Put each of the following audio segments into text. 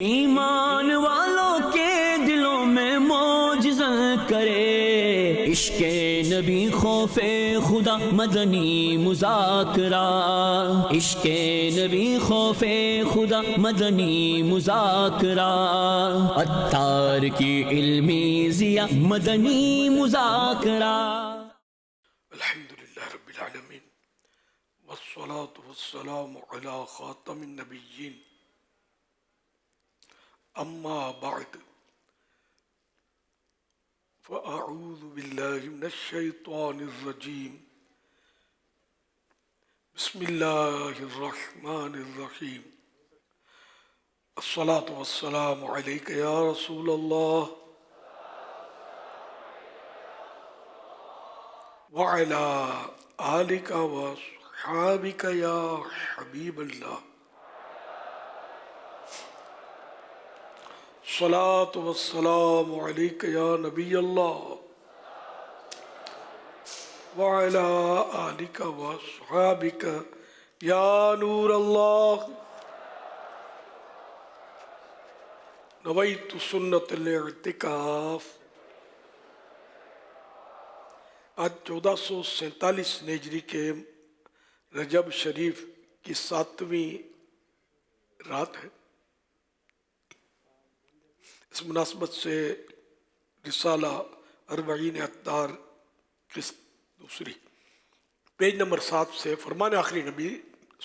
ایمان والوں کے دلوں میں معجزہ کرے عشق نبی خوف خدا مدنی مذاکرہ، عشق نبی خوف خدا مدنی مذاکرہ، عطار کی علمی ضیا مدنی مذاکرہ۔ الحمدللہ رب العالمین والصلاة والسلام علی خاتم النبیین، اما بعد فاعوذ باللہ من الشیطان الرجیم، بسم اللہ الرحمن الرحیم، الصلاة والسلام علیک یا رسول اللہ وعلی آلک وصحابک یا حبیب اللہ، الصلاة والسلام علیک یا نبی اللہ وعلی آلک وصحابک یا نور اللہ، نویت سنت الاعتکاف۔ آج 1447 ہجری کے رجب شریف کی 7ویں رات ہے۔ اس مناسبت سے رسالہ اربعین عطار قسط دوسری پیج نمبر 7 سے فرمان آخری نبی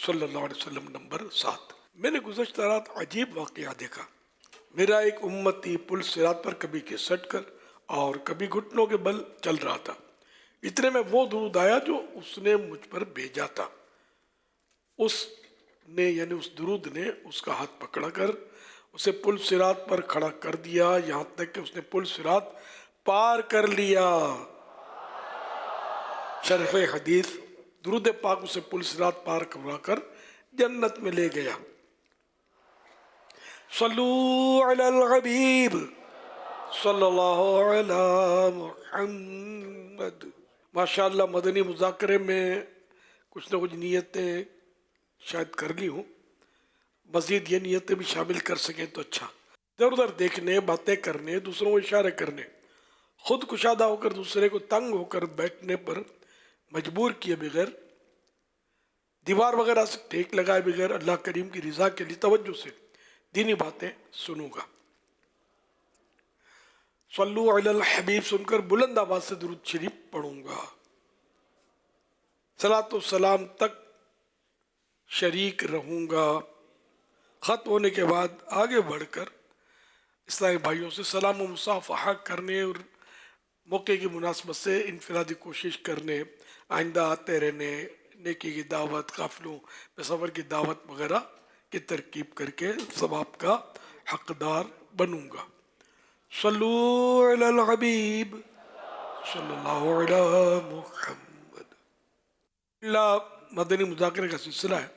صلی اللہ علیہ وسلم نمبر 7۔ میں نے گزشتہ رات عجیب واقعہ دیکھا۔ میرا ایک امتی پل صراط پر کبھی گھسٹ کر اور کبھی گھٹنوں کے بل چل رہا تھا۔ اتنے میں وہ درود آیا جو اس نے مجھ پر بھیجا تھا۔ اس نے یعنی اس درود نے اس کا ہاتھ پکڑا کر اسے پل صراط پر کھڑا کر دیا، یہاں تک کہ اس نے پل صراط پار کر لیا۔ شرح حدیث: درود پاک اسے پل صراط پار کروا کر جنت میں لے گیا۔ صلو علی الحبیب صلی اللہ علی محمد۔ ماشاءاللہ مدنی مذاکرے میں کچھ نہ کچھ نیتیں شاید کر لی ہوں، مزید یہ نیتیں بھی شامل کر سکیں تو اچھا۔ ادھر ادھر دیکھنے، باتیں کرنے، دوسروں کو اشارے کرنے، خود کشادہ ہو کر دوسرے کو تنگ ہو کر بیٹھنے پر مجبور کیے بغیر، دیوار وغیرہ سے ٹیک لگائے بغیر اللہ کریم کی رضا کے لیے توجہ سے دینی باتیں سنوں گا۔ صلو علی الحبیب سن کر بلند آواز سے درود شریف پڑھوں گا۔ صلاۃ و سلام تک شریک رہوں گا۔ ختم ہونے کے بعد آگے بڑھ کر اسلامی بھائیوں سے سلام و مصافحہ کرنے اور موقع کی مناسبت سے انفرادی کوشش کرنے، آئندہ آتے رہنے، نیکی کی دعوت، قافلوں میں سفر کی دعوت وغیرہ کی ترکیب کر کے ثواب کا حقدار بنوں گا۔ صلو علی الحبیب صلی اللہ علی محمد۔ اللہ مدنی مذاکرے کا سلسلہ ہے۔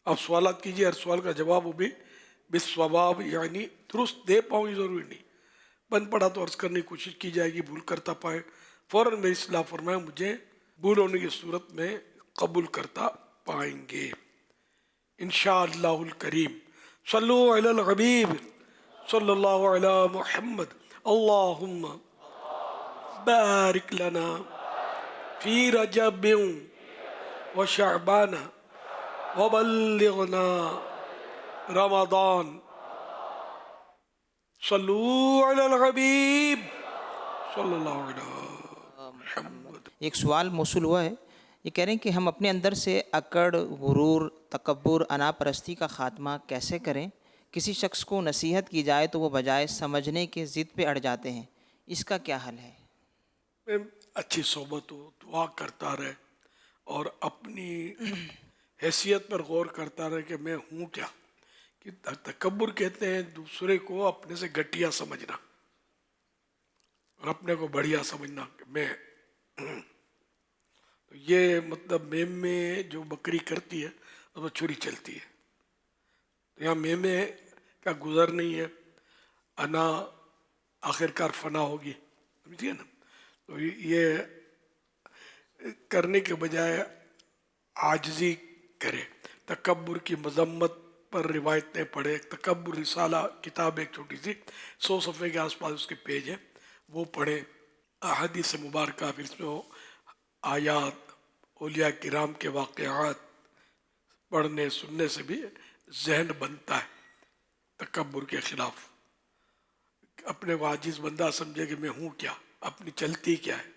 آپ سوالات کیجئے، ہر سوال کا جواب وہ بھی بالصواب یعنی درست دے پاؤں یہ ضروری نہیں، بن پڑا تو عرض کرنے کی کوشش کی جائے گی، بھول کرتا پائے فوراً میری اصلاح فرمائیں، مجھے بھول ہونے کی صورت میں قبول کرتا پائیں گے انشاءاللہ الکریم۔ صلو علی الحبیب صلی اللہ علی محمد۔ اللہم بارک لنا فی رجب و شعبان وبلغنا رمضان۔ صلو علی الحبیب صلی اللہ علی محمد۔ ایک سوال موصول ہوا ہے، یہ کہہ رہے ہیں کہ ہم اپنے اندر سے اکڑ، غرور، تکبر، انا پرستی کا خاتمہ کیسے کریں؟ کسی شخص کو نصیحت کی جائے تو وہ بجائے سمجھنے کے ضد پہ اڑ جاتے ہیں، اس کا کیا حل ہے؟ میں اچھی صحبت ہو، دعا کرتا رہے اور اپنی حیثیت پر غور کرتا رہے کہ میں ہوں کیا۔ کہ تکبر کہتے ہیں دوسرے کو اپنے سے گھٹیا سمجھنا اور اپنے کو بڑھیا سمجھنا کہ میں تو یہ مطلب میں جو بکری کرتی ہے وہ چھری چلتی ہے، تو یہاں میں کا گزر نہیں ہے، انا آخرکار فنا ہوگی، سمجھیے نا۔ تو یہ کرنے کے بجائے عاجزی کرے، تکبر کی مذمت پر روایتیں پڑھے. تکبر رسالہ کتاب ایک چھوٹی سی 100 صفحے کے آس پاس اس کے پیج ہیں، وہ پڑھے. احادیث مبارکہ، پھر اس میں آیات، اولیاء کرام کے واقعات پڑھنے سننے سے بھی ذہن بنتا ہے تکبر کے خلاف. اپنے کو عاجز بندہ سمجھے کہ میں ہوں کیا، اپنی چلتی کیا ہے.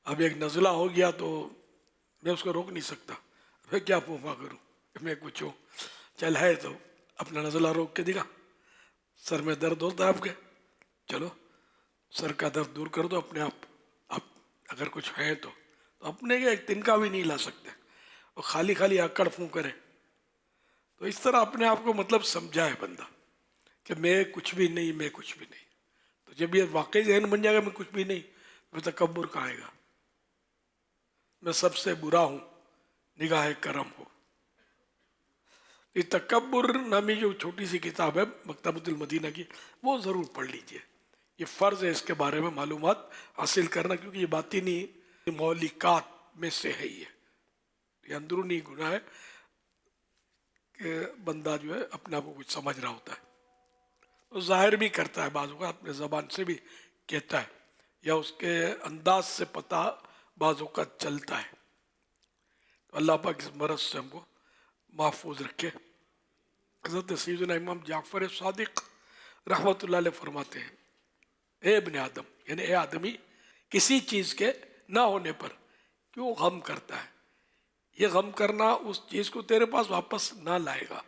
اب ایک نزلہ ہو گیا تو میں اس کو روک نہیں سکتا، میں کیا پوپا کروں کہ میں کچھ ہوں. چل ہے تو اپنا نزلہ روک کے دکھا. سر میں درد ہوتا ہے آپ کے، چلو سر کا درد دور کر دو اپنے آپ. اگر کچھ ہے تو اپنے کے ایک تنکا بھی نہیں لا سکتے، وہ خالی خالی اکڑ فوں کرے. تو اس طرح اپنے آپ کو مطلب سمجھائے بندہ کہ میں کچھ بھی نہیں، میں کچھ بھی نہیں. تو جب یہ واقعی ذہن بن جائے گا میں کچھ بھی نہیں، میں تکبر کہاں آئے گا. میں سب سے برا ہوں، نگاہ کرم ہو. یہ تکبر نامی جو چھوٹی سی کتاب ہے مکتبۃ المدینہ کی، وہ ضرور پڑھ لیجئے. یہ فرض ہے اس کے بارے میں معلومات حاصل کرنا، کیونکہ یہ باطنی مولکات میں سے ہے. یہ اندرونی گناہ ہے کہ بندہ جو ہے اپنے آپ کو کچھ سمجھ رہا ہوتا ہے، تو ظاہر بھی کرتا ہے، بعض اوقات اپنے زبان سے بھی کہتا ہے، یا اس کے انداز سے پتہ بعض اوقات چلتا ہے. تو اللہ پاک اس مرض سے ہم کو محفوظ رکھے. حضرت سیدنا امام جعفر صادق رحمۃ اللہ علیہ فرماتے ہیں، اے ابن آدم، یعنی اے آدمی، کسی چیز کے نہ ہونے پر کیوں غم کرتا ہے؟ یہ غم کرنا اس چیز کو تیرے پاس واپس نہ لائے گا.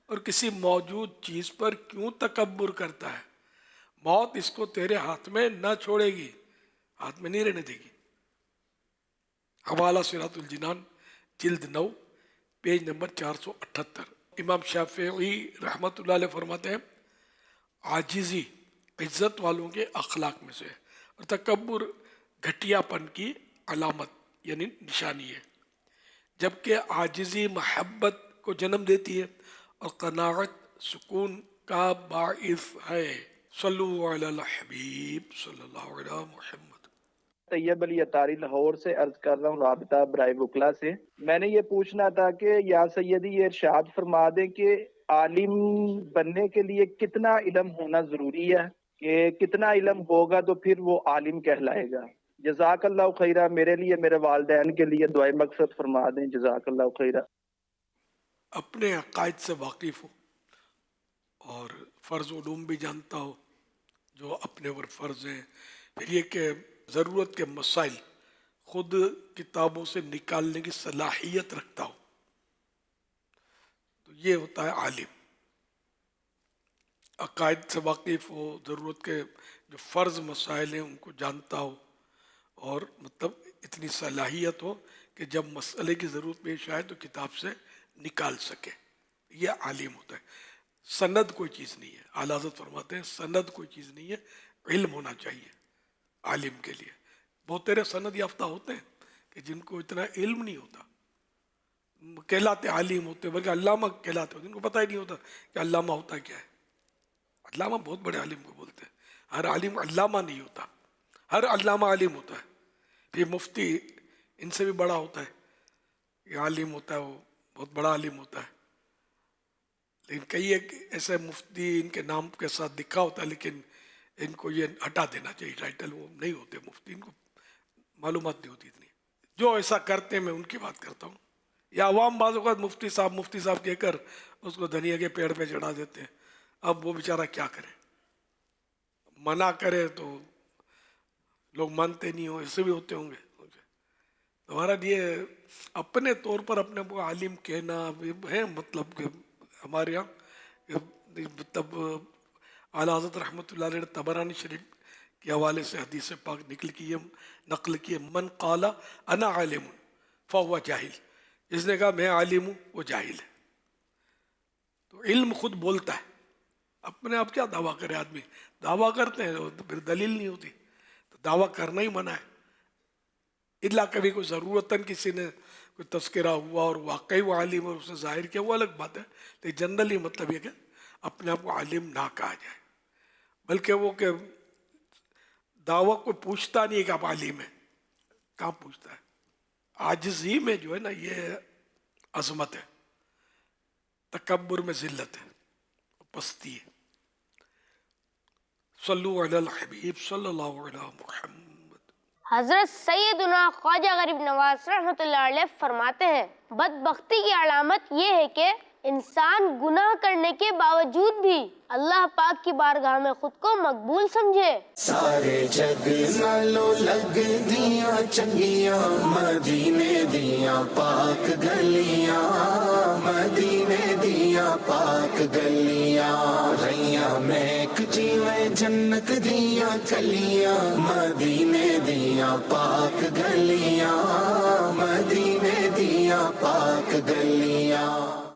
اور کسی موجود چیز پر کیوں تکبر کرتا ہے؟ موت اس کو تیرے ہاتھ میں نہ چھوڑے گی، ہاتھ میں نہیں رہنے دے گی. حوالہ صراط الجنان جلد 9 پیج نمبر 478. امام شافعی رحمۃ اللہ علیہ فرماتے ہیں، عاجزی عزت والوں کے اخلاق میں سے ہے، اور تکبر گھٹیا پن کی علامت یعنی نشانی ہے. جبکہ عاجزی محبت کو جنم دیتی ہے، اور قناعت سکون کا باعث ہے. صلو علی الحبیب صلی اللہ علیہ محمد. طیب علی اطاری لاہور سے عرض کر رہا ہوں، رابطہ برائے وکلا سے. میں نے یہ پوچھنا تھا کہ یا سیدی یہ ارشاد فرما دیں کہ عالم بننے کے لیے کتنا علم ہونا ضروری ہے، کہ کتنا علم ہوگا تو پھر وہ عالم کہلائے گا. جزاک اللہ خیرہ. میرے لیے، میرے والدین کے لیے دعائے مغفرت فرما دیں. جزاک اللہ خیرہ. اپنے عقائد سے واقف ہو اور فرض علوم بھی جانتا ہو جو اپنے اوپر فرض ہیں. پھر یہ کہ ضرورت کے مسائل خود کتابوں سے نکالنے کی صلاحیت رکھتا ہو، تو یہ ہوتا ہے عالم. عقائد سے واقف ہو، ضرورت کے جو فرض مسائل ہیں ان کو جانتا ہو، اور مطلب اتنی صلاحیت ہو کہ جب مسئلے کی ضرورت پیش آئے تو کتاب سے نکال سکے. یہ عالم ہوتا ہے. سند کوئی چیز نہیں ہے. اعلیٰ حضرت فرماتے ہیں سند کوئی چیز نہیں ہے، علم ہونا چاہیے عالم کے لیے. بہت تیرے سند یافتہ ہوتے ہیں کہ جن کو اتنا علم نہیں ہوتا، کہلاتے عالم ہوتے بلکہ علامہ کہلاتے ہوتے، ان کو پتہ ہی نہیں ہوتا کہ علامہ ہوتا کیا ہے. علامہ بہت بڑے عالم کو بولتے ہیں. ہر عالم علامہ نہیں ہوتا، ہر علامہ عالم ہوتا ہے. پھر مفتی ان سے بھی بڑا ہوتا ہے، یہ عالم ہوتا ہے، وہ بہت بڑا عالم ہوتا ہے. لیکن کئی ایک ایسے مفتی ان کے نام کے ساتھ دکھا ہوتا ہے، لیکن ان کو یہ ہٹا دینا چاہیے ٹائٹل، وہ نہیں ہوتے مفتی، ان کو معلومات نہیں ہوتی اتنی. جو ایسا کرتے ہیں میں ان کی بات کرتا ہوں. یا عوام بعض اوقات مفتی صاحب کہہ کر اس کو دھنیا کے پیڑ پہ چڑھا دیتے ہیں. اب وہ بیچارہ کیا کرے، منع کرے تو لوگ مانتے نہیں ہوں، ایسے بھی ہوتے ہوں گے. ہمارا یہ اپنے طور پر اپنے کو عالم کہنا ہے، مطلب کہ ہمارے یہاں مطلب اعلیٰ حضرت رحمۃ اللہ علیہ طبرانی شریف کے حوالے سے حدیث پاک نقل کی، من قال انا عالم فہو جاہل. جس نے کہا میں عالم ہوں وہ جاہل ہے. تو علم خود بولتا ہے. اپنے آپ کیا دعویٰ کرے آدمی؟ دعویٰ کرتے ہیں تو پھر دلیل نہیں ہوتی، تو دعویٰ کرنا ہی منع ہے. الا کبھی کوئی ضرورتاً کسی نے کوئی تذکرہ ہوا اور واقعی وہ عالم اور اس نے ظاہر کیا، وہ الگ بات ہے. لیکن جنرلی مطلب یہ کہ اپنے آپ کو عالم نہ کہا جائے، بلکہ وہ کہ دعویٰ کوئی پوچھتا نہیں ہے کہ آپ عالم ہیں. کہاں پوچھتا ہے؟ عاجزی میں جو ہے نا یہ عظمت ہے. تکبر میں ذلت ہے، پستی ہے۔ صلو علی الحبیب صلی اللہ علیہ محمد۔ حضرت سیدنا خواجہ غریب نواز رحمۃ اللہ علیہ فرماتے ہیں بدبختی کی علامت یہ ہے کہ انسان گناہ کرنے کے باوجود بھی اللہ پاک کی بارگاہ میں خود کو مقبول سمجھے۔ سارے جگ نالوں لگ دیاں چنگیاں مدینے دیاں پاک گلیاں، مدینے دیاں پاک گلیاں، رہیاں محک جیویں جنت دیاں کلیاں، مدینے دیاں پاک گلیاں، مدینے دیاں پاک گلیاں۔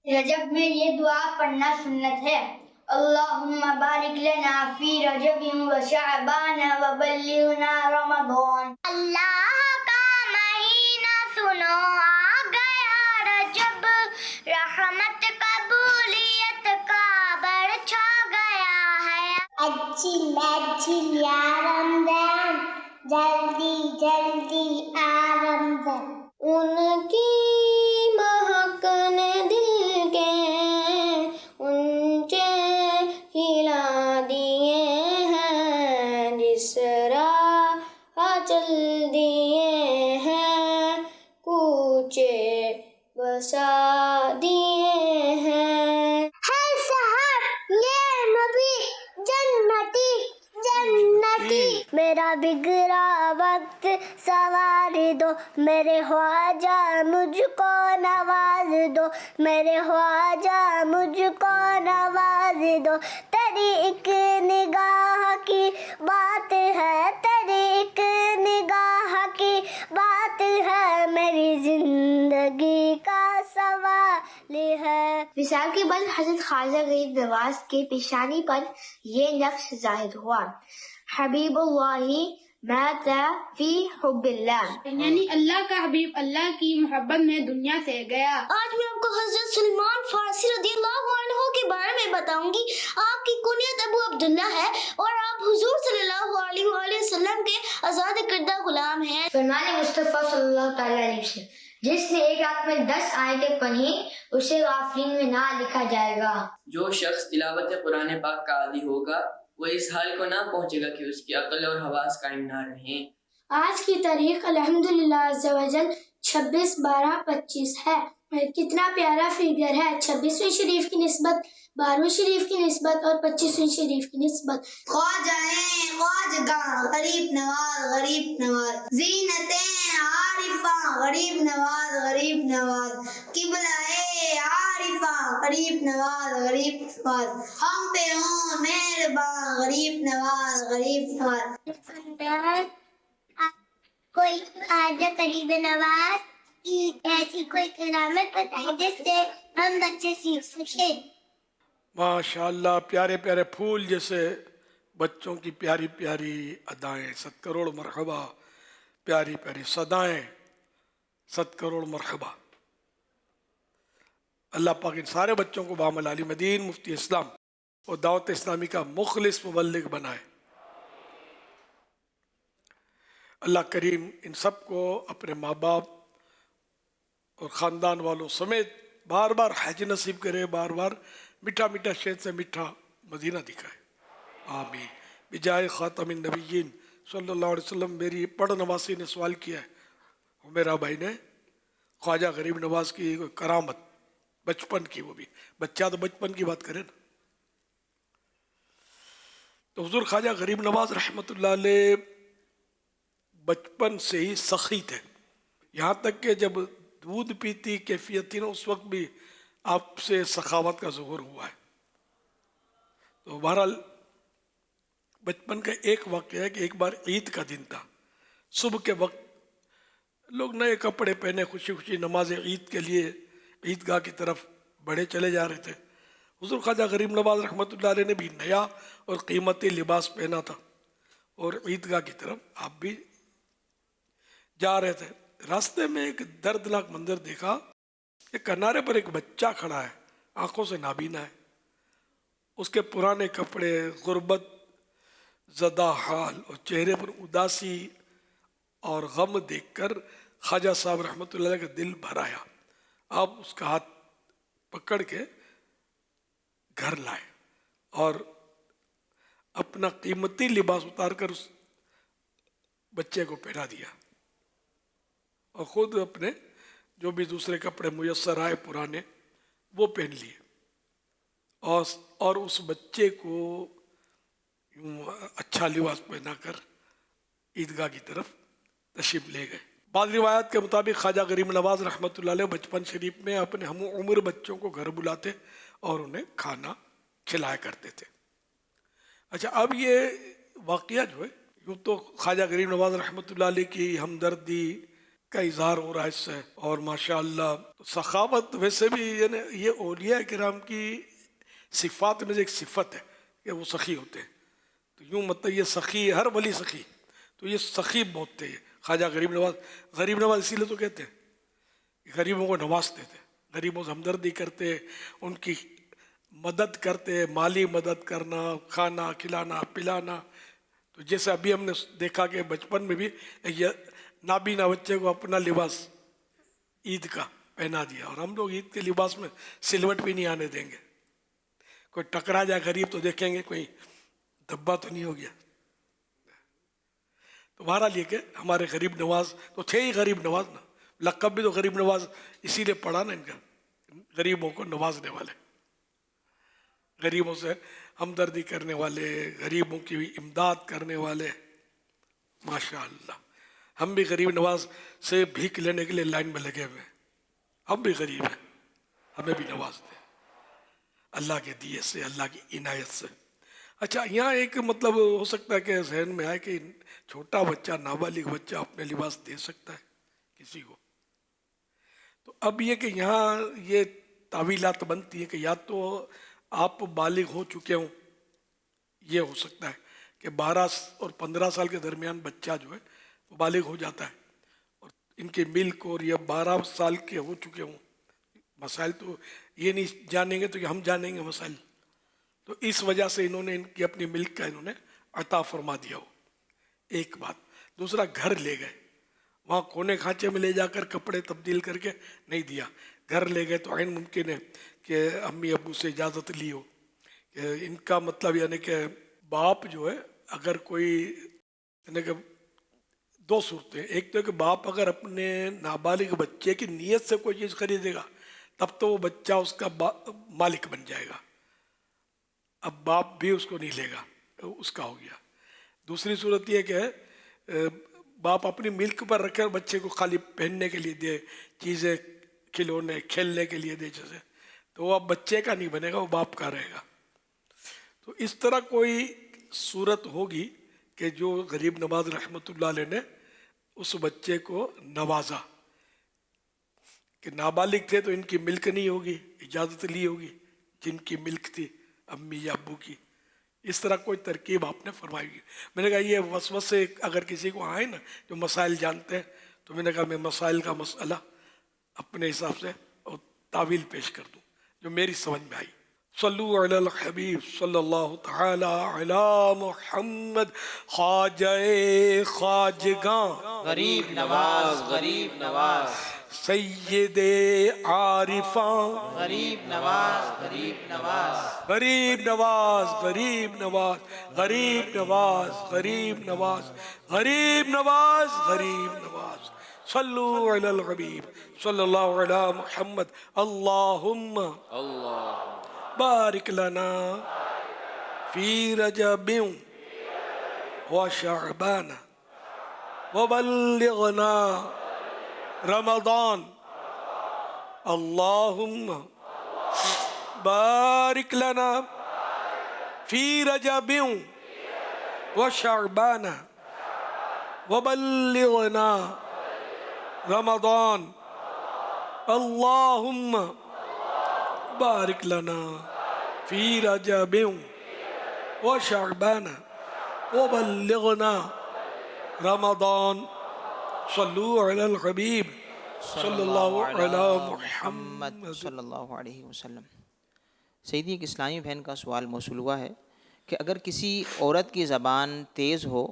رجب میں یہ دعا پڑھنا سنت ہے، اللہم بارک لنا فی رجب و شعبان و بلغنا رمضان۔ اللہ کا مہینہ سنو آ گیا رجب، رحمت قبولیت کا بڑھ چھا گیا ہے۔ اچھی یا رمضان، جلدی جلدی آ رمضان۔ ان کی مہک نے دل کے اونچے ہلا دیے ہیں، جس راہ چل دیے ہیں کوچے بسا دیے ہیں۔ ہے سحر یہ نبی جنتی جنتی، میرا بگڑا وقت سوار دو، میرے خواجہ مجھ کو نواز دو، میرے خواجہ مجھ کو نواز دو۔ تیری ایک نگاہ کی بات ہے، تیری ایک نگاہ کی بات ہے، میری زندگی کا سوال ہے۔ وصال کے بعد حضرت خواجہ غریب نواز کے پیشانی پر یہ نقش ظاہر ہوا، حبیب اللہ مات فی حب اللہ، یعنی اللہ کا حبیب اللہ کی محبت میں دنیا سے گیا۔ آج میں آپ کو حضرت سلمان فارسی رضی اللہ عنہ کے بارے میں بتاؤں گی۔ آپ کی کنیت ابو عبداللہ ہے اور آپ حضور صلی اللہ علیہ وآلہ وسلم کے آزاد کردہ غلام ہیں۔ فرمان مصطفیٰ صلی اللہ تعالیٰ علیہ وسلم، جس نے ایک رات میں 10 آیتیں پڑھی اسے غافلین میں نہ لکھا جائے گا۔ جو شخص تلاوت قرآن پاک کا عادی ہوگا وہ اس حال کو نہ پہنچے گا کہ اس کی عقل اور حواس قائم نہ رہیں۔ آج کی تاریخ الحمدللہ عز و جل 26/12/25 ہے۔ کتنا پیارا فگر ہے، 26ویں شریف کی نسبت، 12ویں شریف کی نسبت اور 25ویں شریف کی نسبت۔ خواجہ ہیں خواجگاں غریب نواز غریب نواز، زینتیں عارفاں غریب نواز غریب نواز، قبلہ عارفاں غریب نواز غریب نواز، ہم پہ ہوں مہرباں غریب نواز غریب نواز۔ کوئی خواجہ غریب نواز کی ایسی کوئی کرامت بتائیں جس سے ہم بچے سیکھ سکیں۔ ماشاء اللہ، پیارے پیارے پھول جیسے بچوں کی پیاری پیاری ادائیں، 7 کروڑ مرحبا، پیاری پیاری صدائیں، 7 کروڑ مرحبا۔ اللہ پاک ان سارے بچوں کو بعمل عالم دین، مفتی اسلام اور دعوت اسلامی کا مخلص مبلغ بنائے۔ اللہ کریم ان سب کو اپنے ماں باپ اور خاندان والوں سمیت بار بار حج نصیب کرے، بار بار میٹھا میٹھا شہد سے میٹھا مدینہ دکھائے، آمین۔ بجائے خاتم النبیین صلی اللہ علیہ وسلم۔ میری پڑھ نواسی نے سوال کیا ہے، میرا بھائی نے، خواجہ غریب نواز کی کرامت بچپن کی، وہ بھی بچہ تو بچپن کی بات کرے نا۔ تو حضور خواجہ غریب نواز رحمۃ اللہ علیہ بچپن سے ہی سخی تھے، یہاں تک کہ جب دودھ پیتی کیفیت تھی نا، اس وقت بھی آپ سے سخاوت کا ظہور ہوا ہے۔ تو بہرحال بچپن کا ایک واقعہ ہے کہ ایک بار عید کا دن تھا، صبح کے وقت لوگ نئے کپڑے پہنے خوشی خوشی نماز عید کے لیے عیدگاہ کی طرف بڑھے چلے جا رہے تھے۔ حضور خواجہ غریب نواز رحمۃ اللہ علیہ نے بھی نیا اور قیمتی لباس پہنا تھا اور عیدگاہ کی طرف آپ بھی جا رہے تھے۔ راستے میں ایک دردناک منظر دیکھا کہ کنارے پر ایک بچہ کھڑا ہے، آنکھوں سے نابینا ہے، اس کے پرانے کپڑے، غربت زدہ حال اور چہرے پر اداسی اور غم دیکھ کر خواجہ صاحب رحمۃ اللہ علیہ کا دل بھر آیا۔ آپ اس کا ہاتھ پکڑ کے گھر لائے اور اپنا قیمتی لباس اتار کر اس بچے کو پہنا دیا اور خود اپنے جو بھی دوسرے کپڑے میسر آئے پرانے وہ پہن لیے اور اس بچے کو اچھا لباس پہنا کر عیدگاہ کی طرف تشریف لے گئے. بعض روایات کے مطابق خواجہ غریب نواز رحمۃ اللہ علیہ بچپن شریف میں اپنے ہم عمر بچوں کو گھر بلاتے اور انہیں کھانا کھلایا کرتے تھے. اچھا، اب یہ واقعہ جو ہے، یوں تو خواجہ غریب نواز رحمۃ اللہ علیہ کی ہمدردی کا اظہار ہو رہا ہے اس سے، اور ماشاء اللہ سخاوت ویسے بھی یعنی یہ اولیاء کرام کی صفات میں سے ایک صفت ہے کہ وہ سخی ہوتے ہیں. تو یوں مطلب یہ سخی، ہر ولی سخی، تو یہ سخی بہت تھے خواجہ غریب نواز اسی لیے تو کہتے ہیں کہ غریبوں کو نوازتے تھے، غریبوں سے ہمدردی کرتے، ان کی مدد کرتے، مالی مدد کرنا، کھانا کھلانا پلانا. تو جیسے ابھی ہم نے دیکھا کہ بچپن میں بھی نابینا بچے کو اپنا لباس عید کا پہنا دیا، اور ہم لوگ عید کے لباس میں سلوٹ بھی نہیں آنے دیں گے. کوئی ٹکرا جائے غریب تو دیکھیں گے کوئی دھبا تو نہیں ہو گیا. تو بہرحال یہ کہ ہمارے غریب نواز تو تھے ہی غریب نواز نا، لقب بھی تو غریب نواز اسی لیے پڑا نا ان کا، غریبوں کو نوازنے والے، غریبوں سے ہمدردی کرنے والے، غریبوں کی امداد کرنے والے. ماشاء اللہ ہم بھی غریب نواز سے بھیک لینے کے لیے لائن میں لگے ہوئے ہیں. ہم بھی غریب ہیں، ہمیں بھی نواز دیں اللہ کے دیے سے، اللہ کی عنایت سے. اچھا، یہاں ایک مطلب ہو سکتا ہے کہ ذہن میں آئے کہ چھوٹا بچہ، نابالغ بچہ اپنے لباس دے سکتا ہے کسی کو. تو اب یہ کہ یہاں یہ تعویلات بنتی ہیں کہ یا تو آپ بالغ ہو چکے ہوں، یہ ہو سکتا ہے کہ 12 اور 15 سال کے درمیان بچہ جو ہے وہ بالغ ہو جاتا ہے، اور ان کے ملک اور یہ 12 سال کے ہو چکے ہوں. مسائل تو یہ نہیں جانیں گے تو کہ ہم جانیں گے مسائل، تو اس وجہ سے انہوں نے ان کی اپنی ملک کا انہوں نے عطا فرما دیا ہو. ایک بات. دوسرا، گھر لے گئے، وہاں کونے کھانچے میں لے جا کر کپڑے تبدیل کر کے نہیں دیا، گھر لے گئے. تو عین ممکن ہے کہ امی ابو سے اجازت لی ہو. کہ ان کا مطلب یعنی کہ باپ جو ہے اگر کوئی یعنی کہ دو صورتیں، ایک تو کہ باپ اگر اپنے نابالغ بچے کی نیت سے کوئی چیز خریدے گا تب تو وہ بچہ اس کا مالک بن جائے گا، اب باپ بھی اس کو نہیں لے گا، اس کا ہو گیا. دوسری صورت یہ کہ باپ اپنی ملک پر رکھے اور بچے کو خالی پہننے کے لیے دے، چیزیں کھلونے کھیلنے کے لیے دے جیسے، تو وہ اب بچے کا نہیں بنے گا، وہ باپ کا رہے گا. تو اس طرح کوئی صورت ہوگی کہ جو غریب نواز رحمۃ اللہ علیہ نے اس بچے کو نوازا کہ نابالغ تھے تو ان کی ملک نہیں ہوگی، اجازت لی ہوگی جن کی ملک تھی امی یا ابو کی. اس طرح کوئی ترکیب آپ نے فرمائی گی. میں نے کہا یہ وسوسے اگر کسی کو آئے نا جو مسائل جانتے ہیں، تو میں نے کہا میں مسائل کا مسئلہ اپنے حساب سے اور تعویل پیش کر دوں جو میری سمجھ میں آئی. صلو علی الحبیب صلی اللہ تعالی علی محمد. خواجہ خواجگاں غریب نواز، غریب نواز، سید عارفاں، غریب نواز، غریب نواز، غریب نواز، غریب نواز، غریب نواز، غریب نواز، غریب نواز، غریب نواز. صلو علی الحبیب صلی اللہ علی محمد. اللہم بارک لنا فی رجب و شعبان وبلغنا رمضان. اللہم بارک لنا فی رجب و شعبان وبلغنا رمضان. اللہم بارک لنا فی رجب و شعبان وبلغنا رمضان. صلو علی الحبیب صلی اللہ علی محمد صلی اللہ علیہ وسلم. سیدی، ایک اسلامی بہن کا سوال موصول ہوا ہے کہ اگر کسی عورت کی زبان تیز ہو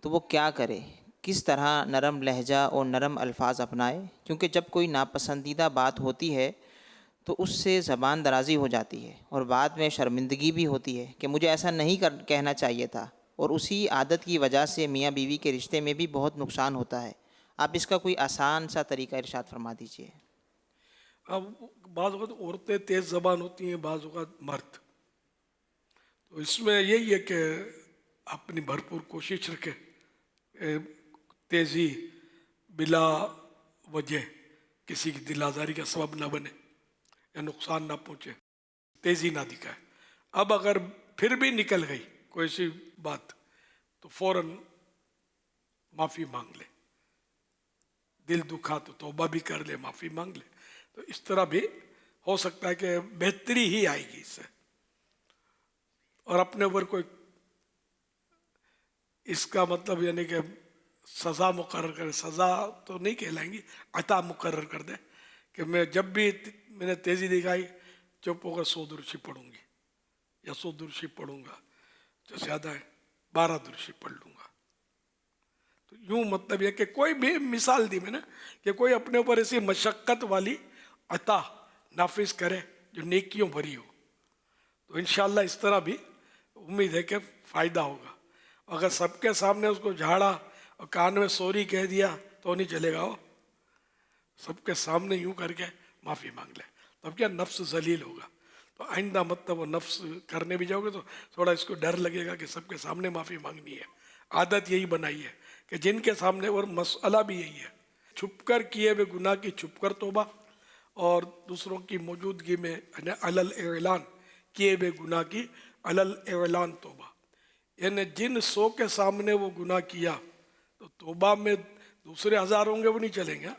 تو وہ کیا کرے، کس طرح نرم لہجہ اور نرم الفاظ اپنائے، کیونکہ جب کوئی ناپسندیدہ بات ہوتی ہے تو اس سے زبان درازی ہو جاتی ہے اور بعد میں شرمندگی بھی ہوتی ہے کہ مجھے ایسا نہیں کہنا چاہیے تھا، اور اسی عادت کی وجہ سے میاں بیوی کے رشتے میں بھی بہت نقصان ہوتا ہے۔ آپ اس کا کوئی آسان سا طریقہ ارشاد فرما دیجیے۔ اب بعض اوقات عورتیں تیز زبان ہوتی ہیں، بعض اوقات مرد، تو اس میں یہی ہے کہ اپنی بھرپور کوشش رکھے، تیزی بلا وجہ کسی کی دل آزاری کا سبب نہ بنے یا نقصان نہ پہنچے، تیزی نہ دکھائے۔ اب اگر پھر بھی نکل گئی کوئی سی بات تو فوراً معافی مانگ لے، دل دکھا تو توبہ بھی کر لے، معافی مانگ لے، تو اس طرح بھی ہو سکتا ہے کہ بہتری ہی آئے گی اس سے، اور اپنے اوپر کوئی اس کا مطلب یعنی کہ سزا مقرر کرے، سزا تو نہیں کہلائیں گی، عطا مقرر کر دے کہ میں جب بھی میں نے تیزی دکھائی چپ ہو کر 100 درشی پڑھوں گی یا 100 درشی پڑھوں گا، جو زیادہ ہے 12 درشی پڑھ لوں گا۔ تو یوں مطلب یہ کہ کوئی بھی مثال دی میں نے کہ کوئی اپنے اوپر ایسی مشقت والی عطا نافذ کرے جو نیکیوں بھری ہو، تو انشاءاللہ اس طرح بھی امید ہے کہ فائدہ ہوگا۔ اگر سب کے سامنے اس کو جھاڑا اور کان میں سوری کہہ دیا تو نہیں چلے گا، وہ سب کے سامنے یوں کر کے معافی مانگ لے، تب کیا نفس ذلیل ہوگا۔ تو آئندہ مطلب وہ نفس کرنے بھی جاؤ گے تو تھوڑا اس کو ڈر لگے گا کہ سب کے سامنے معافی مانگنی ہے۔ عادت یہی بنائی ہے کہ جن کے سامنے، اور مسئلہ بھی یہی ہے، چھپ کر کیے ہوئے گناہ کی چھپ کر توبہ، اور دوسروں کی موجودگی میں علل اعلان کیے ہوئے گناہ کی علل اعلان توبہ، یعنی جن 100 کے سامنے وہ گناہ کیا تو توبہ میں دوسرے 1000 ہوں گے وہ نہیں چلیں گے،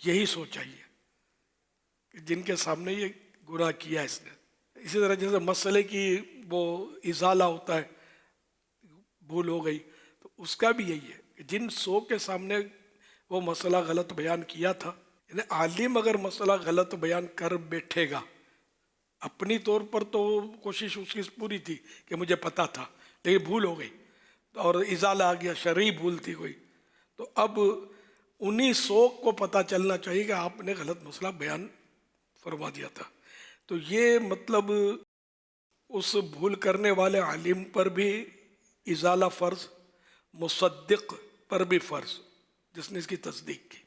یہی سوچ چاہیے کہ جن کے سامنے یہ گناہ کیا اس نے۔ اسی طرح جیسے مسئلے کی وہ ازالہ ہوتا ہے، بھول ہو گئی، تو اس کا بھی یہی ہے کہ جن 100 کے سامنے وہ مسئلہ غلط بیان کیا تھا، یعنی عالم اگر مسئلہ غلط بیان کر بیٹھے گا، اپنی طور پر تو کوشش اس کی پوری تھی کہ مجھے پتا تھا لیکن بھول ہو گئی اور ازالہ آ گیا، شرعی بھول تھی کوئی، تو اب انہی 100 کو پتہ چلنا چاہیے کہ آپ نے غلط مسئلہ بیان فرما دیا تھا۔ تو یہ مطلب اس بھول کرنے والے عالم پر بھی ازالہ فرض، مصدق پر بھی فرض جس نے اس کی تصدیق کی،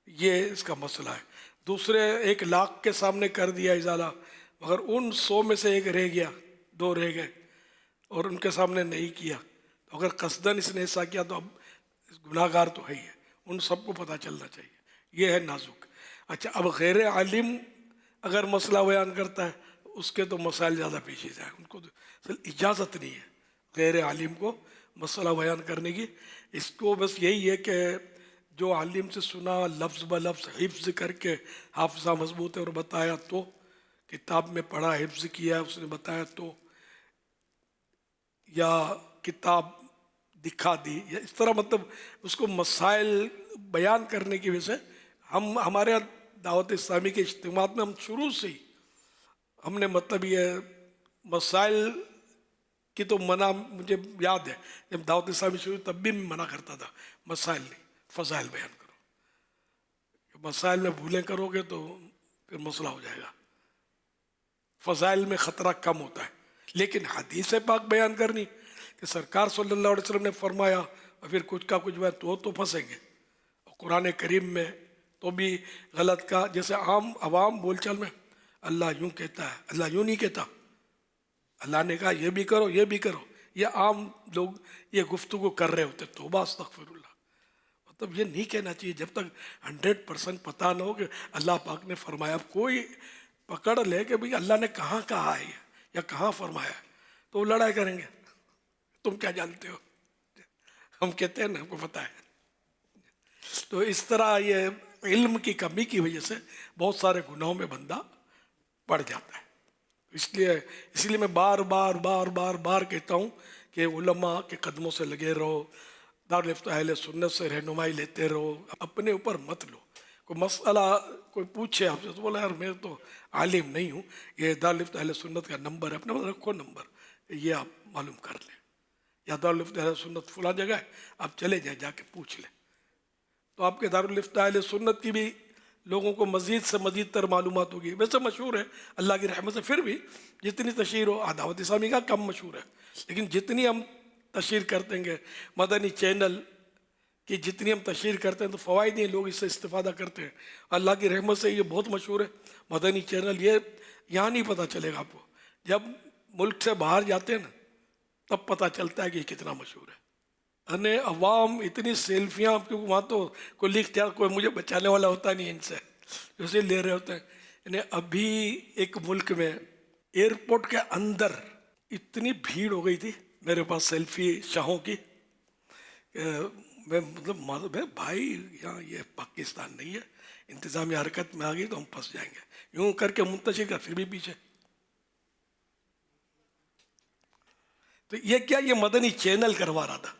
یہ اس کا مسئلہ ہے۔ دوسرے 1 لاکھ کے سامنے کر دیا ازالہ، مگر ان 100 میں سے 1 رہ گیا، 2 رہ گئے اور ان کے سامنے نہیں کیا، تو اگر قصداً اس نے ایسا کیا تو اب گناہ گار تو ہے ہی ہے، ان سب کو پتہ چلنا چاہیے، یہ ہے نازک۔ اچھا، اب غیر عالم اگر مسئلہ بیان کرتا ہے تو اس کے تو مسائل زیادہ پیچیدہ ہیں، ان کو تو اجازت نہیں ہے غیر عالم کو مسئلہ بیان کرنے کی۔ اس کو بس یہی ہے کہ جو عالم سے سنا لفظ بلفظ حفظ کر کے حافظہ مضبوط ہے اور بتایا تو، کتاب میں پڑھا حفظ کیا اس نے بتایا تو، یا کتاب دکھا دی، یا اس طرح مطلب اس کو مسائل بیان کرنے کی وجہ سے ہمارے دعوت اسلامی کے اجتماعات میں ہم شروع سے ہی ہم نے مطلب یہ مسائل کی تو منع، مجھے یاد ہے جب دعوت اسلامی شروع تب بھی میں منع کرتا تھا، مسائل نہیں، فضائل بیان کرو، مسائل میں بھولیں کرو گے تو پھر مسئلہ ہو جائے گا، فضائل میں خطرہ کم ہوتا ہے۔ لیکن حدیث پاک بیان کرنی کہ سرکار صلی اللہ علیہ وسلم نے فرمایا اور پھر کچھ کا کچھ تو پھنسیں گے، اور قرآن کریم میں تو بھی غلط کا، جیسے عوام بول چال میں اللہ یوں کہتا ہے، اللہ یوں نہیں کہتا، اللہ نے کہا یہ بھی کرو یہ بھی کرو، یہ عام لوگ یہ گفتگو کر رہے ہوتے، توبہ استغفر اللہ، مطلب یہ نہیں کہنا چاہیے جب تک 100% پتہ نہ ہو کہ اللہ پاک نے فرمایا۔ اب کوئی پکڑ لے کہ بھئی اللہ نے کہاں کہا ہے یا کہاں فرمایا ہے تو وہ لڑائی کریں گے، تم کیا جانتے ہو، ہم کہتے ہیں نا ہم کو پتہ ہے۔ تو اس طرح یہ علم کی کمی کی وجہ سے بہت سارے گناہوں میں بندہ پڑ جاتا ہے۔ اس لیے میں بار بار کہتا ہوں کہ علماء کے قدموں سے لگے رہو، دارالفتہ اہل سنت سے رہنمائی لیتے رہو، اپنے اوپر مت لو۔ کوئی مسئلہ کوئی پوچھے آپ سے تو بولا یار میں تو عالم نہیں ہوں، یہ دارالفتہ اہل سنت کا نمبر ہے، اپنے پاس رکھو نمبر، یہ آپ معلوم کر لیں، یا دارالفتہ اہل سنت فلاں جگہ ہے، آپ چلے جائیں جا کے پوچھ لیں۔ تو آپ کے دارالفتہ اہل سنت کی بھی لوگوں کو مزید سے مزید تر معلومات ہوگی. ویسے مشہور ہے اللہ کی رحمت سے، پھر بھی جتنی تشہیر ہو دعوت اسلامی کا کم مشہور ہے، لیکن جتنی ہم تشہیر کرتے ہیں مدنی چینل کی، جتنی ہم تشہیر کرتے ہیں تو فوائد ہیں، لوگ اس سے استفادہ کرتے ہیں. اللہ کی رحمت سے یہ بہت مشہور ہے مدنی چینل. یہ یہاں نہیں پتہ چلے گا آپ کو، جب ملک سے باہر جاتے ہیں نا تب پتہ چلتا ہے کہ یہ کتنا مشہور ہے. یعنی عوام اتنی سیلفیاں، کیونکہ وہاں تو کوئی لکھ کوئی مجھے بچانے والا ہوتا نہیں ان سے، اسے لے رہے ہوتے ہیں. یعنی ابھی ایک ملک میں ایئرپورٹ کے اندر اتنی بھیڑ ہو گئی تھی میرے پاس سیلفی شاہوں کی، میں مطلب بھائی یہاں یہ پاکستان نہیں ہے، انتظامی حرکت میں آ گئی تو ہم پھنس جائیں گے. یوں کر کے منتشر کر، پھر بھی پیچھے. تو یہ کیا، یہ مدنی چینل کروا رہا تھا.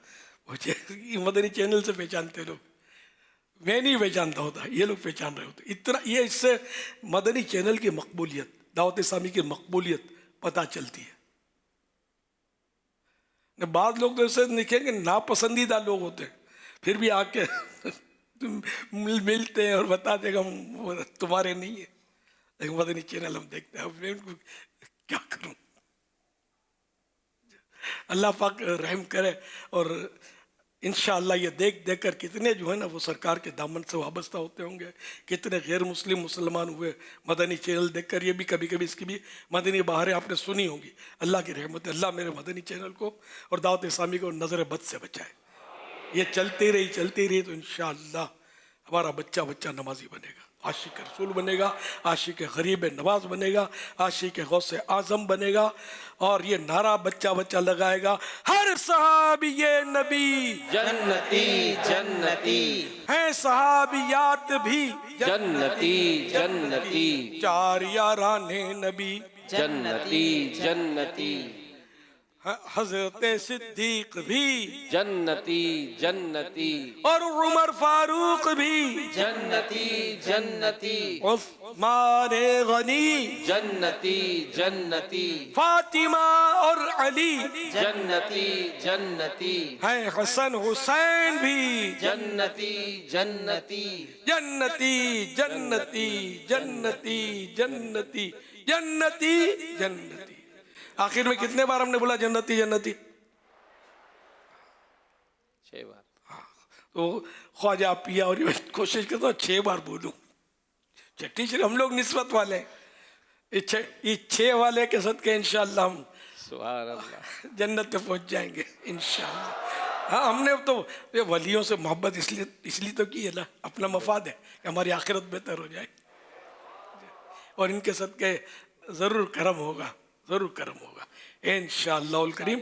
یہ مدنی چینل سے پہچانتے لوگ، میں نہیں پہچانتا ہوتا، یہ لوگ پہچان رہے ہوتے. اتنا یہ اس سے مدنی چینل کی مقبولیت، دعوت اسلامی کی مقبولیت پتہ چلتی ہے. بعض لوگ تو ایسے لکھیں کہ ناپسندیدہ لوگ ہوتے ہیں، پھر بھی آ کے ملتے ہیں اور بتاتے کہ ہم تمہارے نہیں ہیں، لیکن مدنی چینل ہم دیکھتے ہیں. میں ان کو کیا کروں. اللہ پاک رحم کرے. اور انشاءاللہ یہ دیکھ دیکھ کر کتنے جو ہے نا وہ سرکار کے دامن سے وابستہ ہوتے ہوں گے، کتنے غیر مسلم مسلمان ہوئے مدنی چینل دیکھ کر. یہ بھی کبھی کبھی اس کی بھی مدنی بہاریں آپ نے سنی ہوں گی. اللہ کی رحمت. اللہ میرے مدنی چینل کو اور دعوت اسلامی کو نظر بد سے بچائے. یہ چلتی رہی تو انشاءاللہ ہمارا بچہ نمازی بنے گا، عاشق رسول بنے گا، عاشق غریب نواز بنے گا، عاشق غوث اعظم بنے گا. اور یہ نعرہ بچہ لگائے گا، ہر صحابی نبی جنتی جنتی ہیں، صحابیات بھی جنتی جنتی چار یاران نبی جنتی جنتی حضرت صدیق بھی جنتی جنتی اور عمر فاروق بھی جنتی جنتی عثمان غنی جنتی جنتی فاطمہ اور علی جنتی جنتی ہیں، حسن حسین بھی جنتی جنتی جنتی جنتی جنتی جنتی جنتی جنتی. آخر میں کتنے بار ہم نے بولا جنتی جنتی؟ 6 بار. تو خواجہ پیا اور کوشش کرتا ہوں 6 بار بولوں. ٹیچر ہم لوگ نسبت والے، یہ 6 والے کے صدقے انشاءاللہ ہم سبحان اللہ جنت پہ پہنچ جائیں گے انشاءاللہ. ہاں ہم نے تو یہ ولیوں سے محبت اس لیے تو کی ہے نا، اپنا مفاد ہے کہ ہماری آخرت بہتر ہو جائے، اور ان کے صدقے ضرور کرم ہوگا انشاءاللہ الکریم.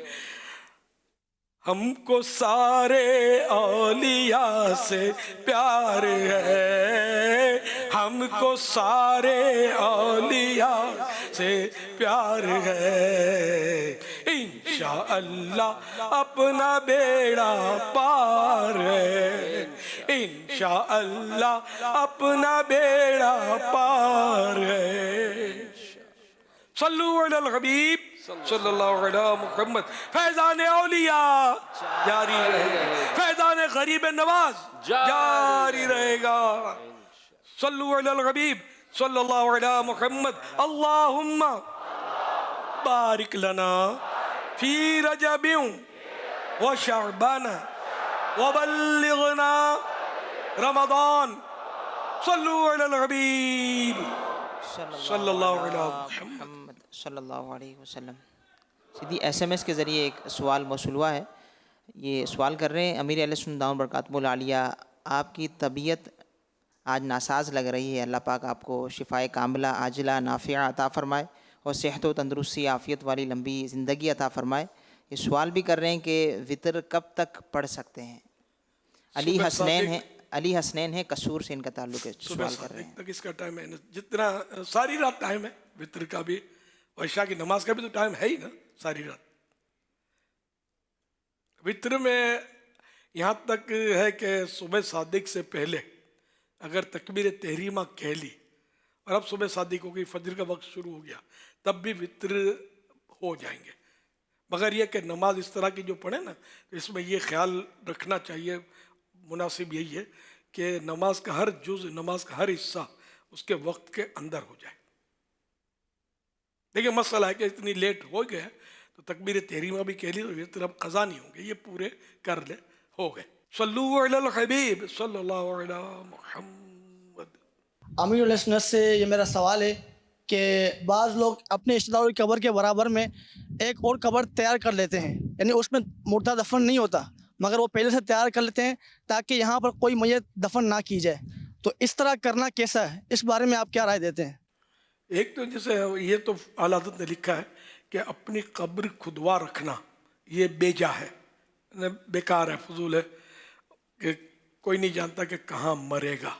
ہم کو سارے اولیاء سے پیار ہے، ہم کو سارے اولیاء سے پیار ہے، انشاءاللہ اپنا بیڑا پار ہے، انشاءاللہ اپنا بیڑا پار ہے. صلو علی الحبیب صلی اللہ علیہ محمد. فیضان اولیاء جاری رہے گا، فیضان غریب نواز جاری رہے گا. صلو علی الحبیب صلی اللہ علیہ محمد. اللہم بارک لنا فی رجب و شعبان وبلغنا رمضان. صلو علی الحبیب صلی اللہ علیہ محمد صلی اللہ علیہ وسلم. سیدھی SMS کے ذریعے ایک سوال موصول ہوا ہے. یہ سوال کر رہے ہیں، امیر اہل سنت دامت برکاتہ العالیہ، آپ کی طبیعت آج ناساز لگ رہی ہے، اللہ پاک آپ کو شفائے کاملہ عاجلہ نافعہ عطا فرمائے اور صحت و تندرستی عافیت والی لمبی زندگی عطا فرمائے. یہ سوال بھی کر رہے ہیں کہ وطر کب تک پڑھ سکتے ہیں. علی حسنین ہے قصور سے ان کا تعلق ہے. سوال کر رہے ہیں تک اس کا ٹائم ہے، جتنا ساری رات ٹائم ہے، وطر کا بھی اور عشاء کی نماز کا بھی تو ٹائم ہے ہی نا ساری رات. وطر میں یہاں تک ہے کہ صبح صادق سے پہلے اگر تکبیر تحریمہ کہہ لی اور اب صبح صادق ہو گئی، فجر کا وقت شروع ہو گیا، تب بھی وطر ہو جائیں گے. مگر یہ کہ نماز اس طرح کی جو پڑھے نا، تو اس میں یہ خیال رکھنا چاہیے، مناسب یہی ہے کہ نماز کا ہر جز، نماز کا ہر حصہ اس کے وقت کے اندر ہو جائے. دیکھیں مسئلہ ہے کہ اتنی لیٹ ہو گیا تو تکبیر تحریمہ بھی کہہ لی تو یہ طرف قضا نہیں ہوں گے، یہ پورے کر لے، ہو گئے. صلو علی الحبیب صلی اللہ علی محمد. امیر السنت سے یہ میرا سوال ہے کہ بعض لوگ اپنے رشتہ داروں کی قبر کے برابر میں ایک اور قبر تیار کر لیتے ہیں، یعنی اس میں مردہ دفن نہیں ہوتا مگر وہ پہلے سے تیار کر لیتے ہیں تاکہ یہاں پر کوئی میت دفن نہ کی جائے، تو اس طرح کرنا کیسا ہے؟ اس بارے میں آپ کیا رائے دیتے ہیں؟ ایک تو جیسے یہ تو اعلیٰ حضرت نے لکھا ہے کہ اپنی قبر کھدوا رکھنا یہ بیجا ہے، بیکار ہے، فضول ہے، کہ کوئی نہیں جانتا کہ کہاں مرے گا.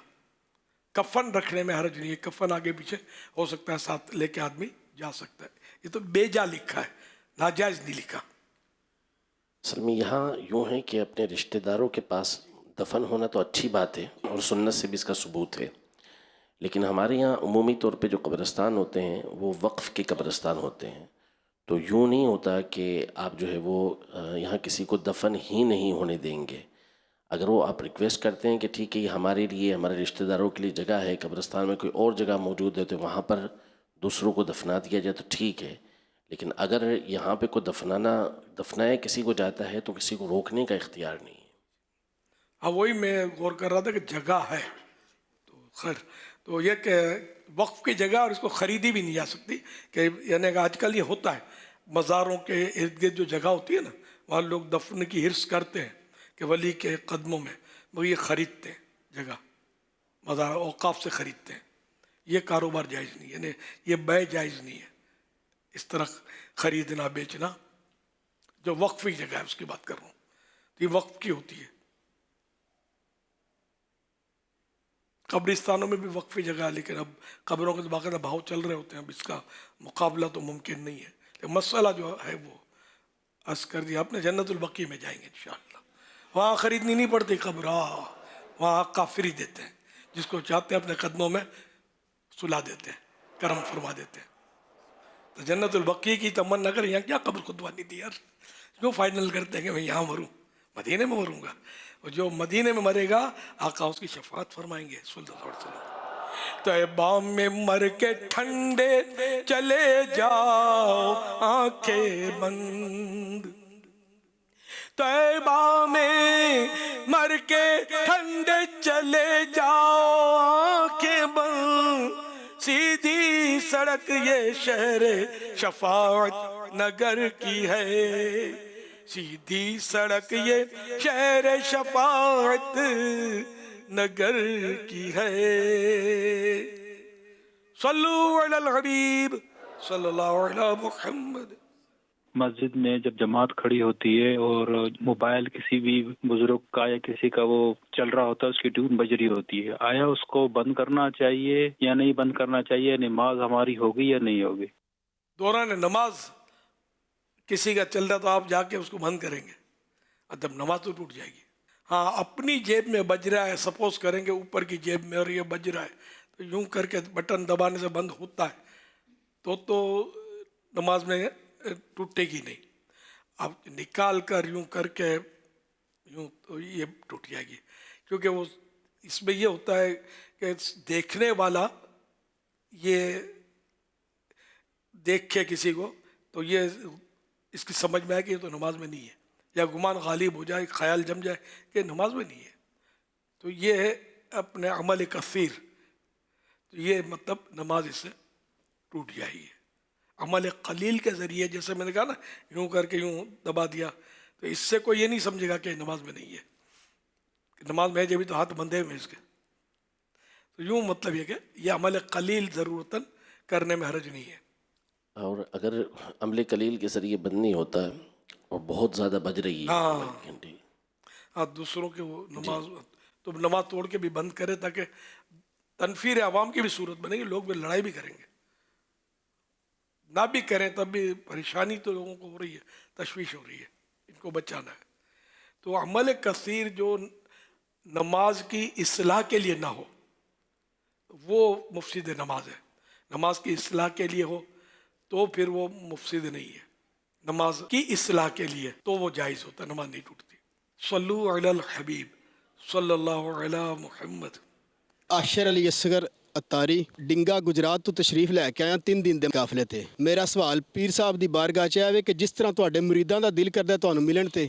کفن رکھنے میں حرج نہیں ہے، کفن آگے پیچھے ہو سکتا ہے، ساتھ لے کے آدمی جا سکتا ہے. یہ تو بیجا لکھا ہے، ناجائز نہیں لکھا. اصل میں یہاں یوں ہے کہ اپنے رشتہ داروں کے پاس دفن ہونا تو اچھی بات ہے اور سنت سے بھی اس کا ثبوت ہے، لیکن ہمارے یہاں عمومی طور پہ جو قبرستان ہوتے ہیں وہ وقف کے قبرستان ہوتے ہیں، تو یوں نہیں ہوتا کہ آپ جو ہے وہ یہاں کسی کو دفن ہی نہیں ہونے دیں گے. اگر وہ آپ ریکویسٹ کرتے ہیں کہ ٹھیک ہے یہ ہمارے لیے، ہمارے رشتہ داروں کے لیے جگہ ہے، قبرستان میں کوئی اور جگہ موجود ہے تو وہاں پر دوسروں کو دفنا دیا جائے تو ٹھیک ہے، لیکن اگر یہاں پہ کوئی دفنایا کسی کو جاتا ہے تو کسی کو روکنے کا اختیار نہیں ہے. ہاں وہی میں غور کر رہا تھا کہ جگہ ہے تو خیر، تو یہ کہ وقف کی جگہ اور اس کو خریدی بھی نہیں جا سکتی، کہ یعنی کہ آج کل یہ ہوتا ہے مزاروں کے ارد گرد جو جگہ ہوتی ہے نا وہاں لوگ دفن کی حرص کرتے ہیں کہ ولی کے قدموں میں وہ یہ خریدتے ہیں جگہ، مزار اوقاف سے خریدتے ہیں. یہ کاروبار جائز نہیں، یعنی یہ بے جائز نہیں ہے اس طرح خریدنا بیچنا. جو وقفی جگہ ہے اس کی بات کر رہا ہوں، تو یہ وقف کی ہوتی ہے. قبرستانوں میں بھی وقفی جگہ ہے، لیکن اب قبروں کے باقاعدہ بھاؤ چل رہے ہوتے ہیں، اب اس کا مقابلہ تو ممکن نہیں ہے. لیکن مسئلہ جو ہے وہ عرض کر دیا آپ نے. جنت البقیع میں جائیں گے انشاءاللہ، وہاں خریدنی نہیں پڑتی قبر، وہاں کافری دیتے ہیں، جس کو چاہتے ہیں اپنے قدموں میں سلا دیتے ہیں، کرم فرما دیتے ہیں. تو جنت البقیع کی تمنا کر، یہاں کیا قبر خودوانی تھی یار، کیوں فائنل کرتے ہیں کہ میں یہاں مروں، مدینے میں مروں گا. اور جو مدینے میں مرے گا آقا اس کی شفاعت فرمائیں گے صلی اللہ علیہ وسلم. طیبہ میں مر کے ٹھنڈے چلے جاؤ آنکھیں بند، طیبہ میں مر کے ٹھنڈے چلے جاؤ آنکھیں بند، سیدھی سڑک یہ شہر شفاعت نگر کی ہے، سیدھی سڑک یہ شہر شفاعت نگر کی ہے. صلو علی الحبیب صلی اللہ علی محمد. مسجد میں جب جماعت کھڑی ہوتی ہے اور موبائل کسی بھی بزرگ کا یا کسی کا وہ چل رہا ہوتا ہے، اس کی ٹیون بج رہی ہوتی ہے، آیا اس کو بند کرنا چاہیے یا نہیں بند کرنا چاہیے؟ نماز ہماری ہوگی یا نہیں ہوگی؟ دوران نماز کسی کا چل رہا تو آپ جا کے اس کو بند کریں گے، ادب نماز تو ٹوٹ جائے گی. ہاں اپنی جیب میں بج رہا ہے، سپوز کریں گے اوپر کی جیب میں اور یہ بج رہا ہے تو یوں کر کے بٹن دبانے سے بند ہوتا ہے تو نماز میں ٹوٹے گی نہیں. اب نکال کر یوں کر کے یوں تو یہ ٹوٹ جائے گی، کیونکہ وہ اس میں یہ ہوتا ہے کہ دیکھنے والا یہ دیکھ کے کسی کو تو یہ اس کی سمجھ میں آئے کہ یہ تو نماز میں نہیں ہے، یا گمان غالب ہو جائے، خیال جم جائے کہ نماز میں نہیں ہے، تو یہ ہے اپنے عمل کثیر، تو یہ مطلب نماز اس سے ٹوٹ جائے گی. عمل قلیل کے ذریعے جیسے میں نے کہا نا یوں کر کے یوں دبا دیا تو اس سے کوئی یہ نہیں سمجھے گا کہ نماز میں نہیں ہے، نماز میں ہے جبھی تو ہاتھ بندھے ہوئے اس کے. تو یوں مطلب یہ کہ یہ عمل قلیل ضرورتاً کرنے میں حرج نہیں ہے. اور اگر عمل قلیل کے ذریعے بند نہیں ہوتا ہے اور بہت زیادہ بج رہی ہے ہاں دوسروں کے وہ نماز تو نماز توڑ کے بھی بند کرے تاکہ تنفیر عوام کی بھی صورت بنے گی، لوگ بھی لڑائی بھی کریں گے. نہ بھی کریں تب بھی پریشانی تو لوگوں کو ہو رہی ہے، تشویش ہو رہی ہے، ان کو بچانا ہے. تو عمل کثیر جو نماز کی اصلاح کے لیے نہ ہو وہ مفسد نماز ہے. نماز کی اصلاح کے لیے ہو تو پھر وہ مفسد نہیں ہے، نماز کی اصلاح کے لیے تو وہ جائز ہوتا ہے، نماز نہیں ٹوٹتی. صلو علی الحبیب صلی اللہ علی محمد۔ ਆਸ਼ਰ ਅਲੀ ਅਸਗਰ ਅਤਾਰੀ ਡਿੰਗਾ ਗੁਜਰਾਤ ਤੋਂ ਤਸ਼ਰੀਫ ਲੈ ਕੇ ਆਇਆ 3 ਦਿਨ ਦੇ ਕਾਫਲੇ ਤੇ। ਮੇਰਾ ਸਵਾਲ ਪੀਰ ਸਾਹਿਬ ਦੀ ਬਾਰਗਾਹ 'ਚ ਆਵੇ ਕਿ ਜਿਸ ਤਰ੍ਹਾਂ ਤੁਹਾਡੇ ਮੁਰੀਦਾਂ ਦਾ ਦਿਲ ਕਰਦਾ ਤੁਹਾਨੂੰ ਮਿਲਣ ਤੇ,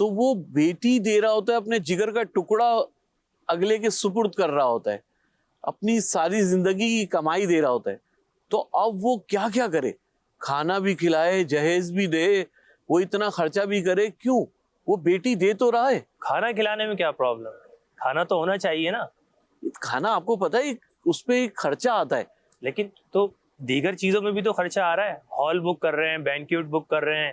تو وہ بیٹی دے رہا ہوتا ہے اپنے جگر کا ٹکڑا اگلے کے سپرد کر رہا ہوتا ہے, اپنی ساری زندگی کی کمائی دے رہا ہوتا ہے. تو اب وہ کیا کیا کرے, کھانا بھی کھلائے, جہیز بھی دے, وہ اتنا خرچہ بھی کرے, کیوں؟ وہ بیٹی دے تو رہا ہے. کھانا کھلانے میں کیا پرابلم ہے؟ کھانا تو ہونا چاہیے نا. کھانا آپ کو پتہ ہے اس پہ ایک خرچہ آتا ہے. لیکن تو دیگر چیزوں میں بھی تو خرچہ آ رہا ہے. ہال بک کر رہے ہیں, بینکیوٹ بک کر رہے ہیں,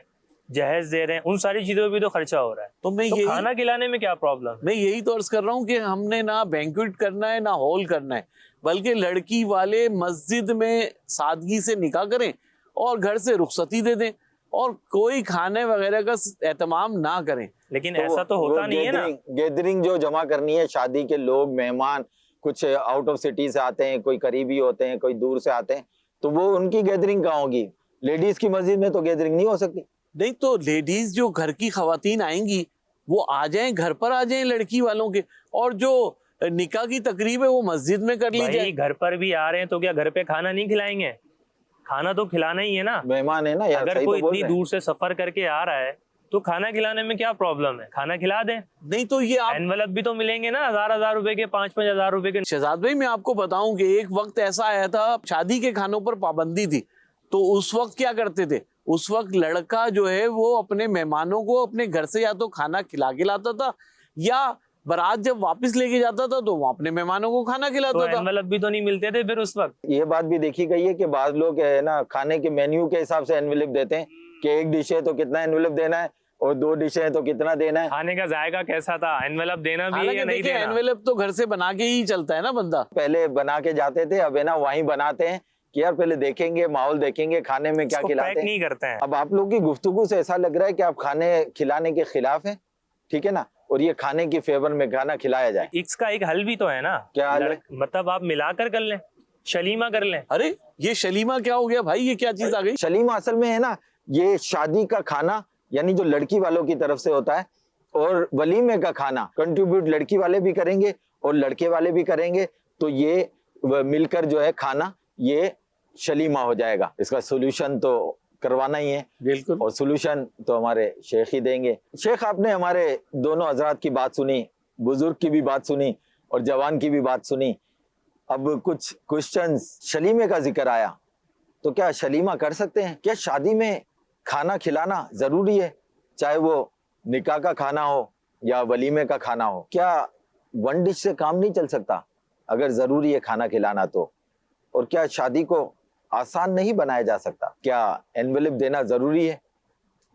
جہیز دے رہے ہیں, ان ساری چیزوں میں بھی تو خرچہ ہو رہا ہے. تو میں کھانا کھلانے میں کیا پرابلم؟ میں یہی تو عرض کر رہا ہوں کہ ہم نے نہ بینکوٹ کرنا ہے نہ ہال کرنا ہے, بلکہ لڑکی والے مسجد میں سادگی سے نکاح کریں اور گھر سے رخصتی دے دیں اور کوئی کھانے وغیرہ کا اہتمام نہ کریں. لیکن ایسا تو ہوتا نہیں ہے نا. گیدرنگ جو جمع کرنی ہے, شادی کے لوگ مہمان کچھ آؤٹ آف سٹی سے آتے ہیں, کوئی قریبی ہوتے ہیں, کوئی دور سے آتے ہیں, تو وہ ان کی گیدرنگ کہاں ہوگی؟ لیڈیز کی مسجد میں تو گیدرنگ نہیں ہو سکتی. نہیں تو لیڈیز جو گھر کی خواتین آئیں گی وہ آ جائیں, گھر پر آ جائیں لڑکی والوں کے, اور جو نکاح کی تقریب ہے وہ مسجد میں کر لی جائے. گھر پر بھی آ رہے ہیں تو کیا گھر پہ کھانا نہیں کھلائیں گے؟ کھانا تو کھلانا ہی ہے نا, مہمان ہے نا. اگر کوئی اتنی دور سے سفر کر کے آ رہا ہے تو کھانا کھلانے میں کیا پرابلم ہے؟ کھانا کھلا دیں. نہیں تو یہ اینولپ بھی تو ملیں گے نا, 1000 روپے کے, 5,000 روپے کے. شہزاد بھائی میں آپ کو بتاؤں کہ ایک وقت ایسا آیا تھا شادی کے کھانوں پر پابندی تھی, تو اس وقت کیا کرتے تھے, اس وقت لڑکا جو ہے وہ اپنے مہمانوں کو اپنے گھر سے یا تو کھانا کھلا کے لاتا تھا, یا برات جب واپس لے کے جاتا تھا تو وہ اپنے مہمانوں کو کھانا کھلاتا تھا. اینولپ بھی تو نہیں ملتے تھے پھر اس وقت. یہ بات بھی دیکھی گئی ہے کہ بعض لوگ ہے نا کھانے کے مینیو کے حساب سے اینولپ دیتے ہیں کہ ایک ڈش ہے تو کتنا اینولپ دینا ہے اور 2 ڈشیں ہیں تو کتنا دینا ہے. کھانے کا ذائقہ کیسا تھا, اینولپ دینا بھی ہے یا نہیں دینا؟ اینولپ تو گھر سے بنا کے ہی چلتا ہے نا بندہ. پہلے بنا کے جاتے تھے, اب ہے نا وہیں بناتے ہیں کہ یار پہلے دیکھیں گے, ماحول دیکھیں گے, کھانے میں کیا کھلاتے نہیں کرتے ہیں. اب آپ لوگ کی گفتگو سے ایسا لگ رہا ہے کہ آپ کھانے کھلانے کے خلاف ہیں, ٹھیک ہے نا, اور یہ کھانے کی فیور میں کھانا کھلایا جائے. اس کا ایک حل بھی تو ہے نا. کیا حل ہے؟ مطلب آپ ملا کر لیں, شلیمہ کر لیں. ارے یہ شلیمہ کیا ہو گیا بھائی, یہ کیا چیز آ گئی؟ شلیمہ اصل میں ہے نا یہ شادی کا کھانا, یعنی جو لڑکی والوں کی طرف سے ہوتا ہے, اور ولیمے کا کھانا کنٹریبیوٹ لڑکی والے بھی کریں گے اور لڑکے والے بھی کریں گے, تو یہ مل کر جو ہے کھانا یہ شلیمہ ہو جائے گا. اس کا سولوشن تو کروانا ہی ہے بالکل, اور سولوشن تو ہمارے شیخ ہی دیں گے. شیخ آپ نے ہمارے دونوں حضرات کی بات سنی, بزرگ کی بھی بات سنی اور جوان کی بھی بات سنی. اب کچھ کوشچنز, شلیمے کا ذکر آیا تو کیا شلیمہ کر سکتے ہیں؟ کیا شادی میں کھانا کھلانا ضروری ہے, چاہے وہ نکاح کا کھانا ہو یا ولیمے کا کھانا ہو؟ کیا 1 ڈش سے کام نہیں چل سکتا اگر ضروری ہے کھانا کھلانا تو؟ اور کیا شادی کو آسان نہیں بنایا جا سکتا؟ کیا اینولپ دینا ضروری ہے؟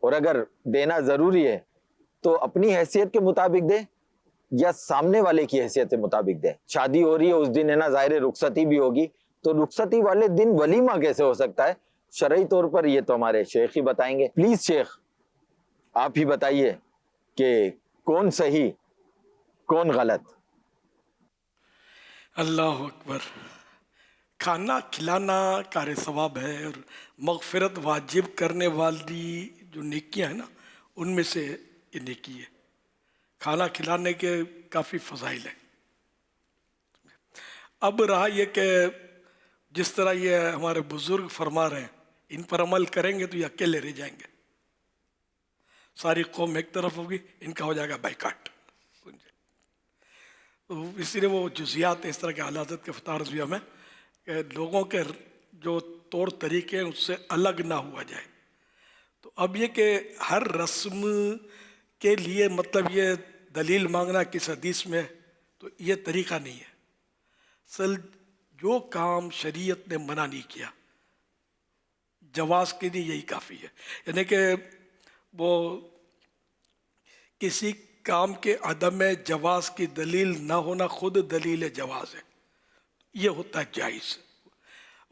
اور اگر دینا ضروری ہے تو اپنی حیثیت کے مطابق دے یا سامنے والے کی حیثیت کے مطابق دے؟ شادی ہو رہی ہے اس دن ہے نا ظاہر رخصتی بھی ہوگی, تو رخصتی والے دن ولیمہ کیسے ہو سکتا ہے شرعی طور پر؟ یہ تو ہمارے شیخ ہی بتائیں گے. پلیز شیخ آپ ہی بتائیے کہ کون صحیح کون غلط. اللہ اکبر. کھانا کھلانا کار ثواب ہے اور مغفرت واجب کرنے والی جو نیکیاں ہیں نا ان میں سے یہ نیکی ہے. کھانا کھلانے کے کافی فضائل ہیں. اب رہا یہ کہ جس طرح یہ ہمارے بزرگ فرما رہے ہیں ان پر عمل کریں گے تو یہ اکیلے رہ جائیں گے, ساری قوم ایک طرف ہوگی, ان کا ہو جائے گا بائیکاٹ. اسی لیے وہ جزیات اس طرح کے حالات کے فتارز بھی ہمیں کہ لوگوں کے جو طور طریقے ہیں اس سے الگ نہ ہوا جائے. تو اب یہ کہ ہر رسم کے لیے مطلب یہ دلیل مانگنا کس حدیث میں, تو یہ طریقہ نہیں ہے. اصل جو کام شریعت نے منع نہیں کیا جواز کے لیے یہی کافی ہے. یعنی کہ وہ کسی کام کے عدم جواز کی دلیل نہ ہونا خود دلیل جواز ہے, یہ ہوتا ہے جائز.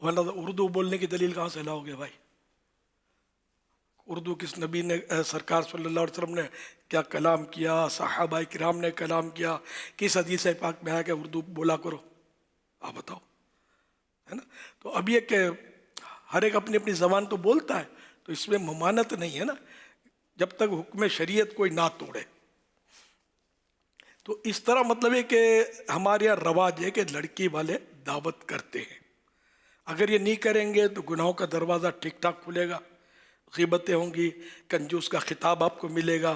ورنہ اردو بولنے کی دلیل کہاں سے لاؤ گے بھائی؟ اردو کس نبی نے سرکار صلی اللہ علیہ وسلم نے کیا کلام کیا, صحابہ کرام نے کلام کیا, کس حدیث پاک میں آیا کہ اردو بولا کرو؟ آپ بتاؤ, ہے نا. تو اب یہ کہ ہر ایک اپنی اپنی زبان تو بولتا ہے, تو اس میں ممانت نہیں ہے نا جب تک حکم شریعت کوئی نہ توڑے. تو اس طرح مطلب ہے کہ ہمارے یہاں رواج ہے کہ لڑکی والے دعوت کرتے ہیں. اگر یہ نہیں کریں گے تو گناہوں کا دروازہ ٹھیک ٹھاک کھلے گا, غیبتیں ہوں گی, کنجوس کا خطاب آپ کو ملے گا,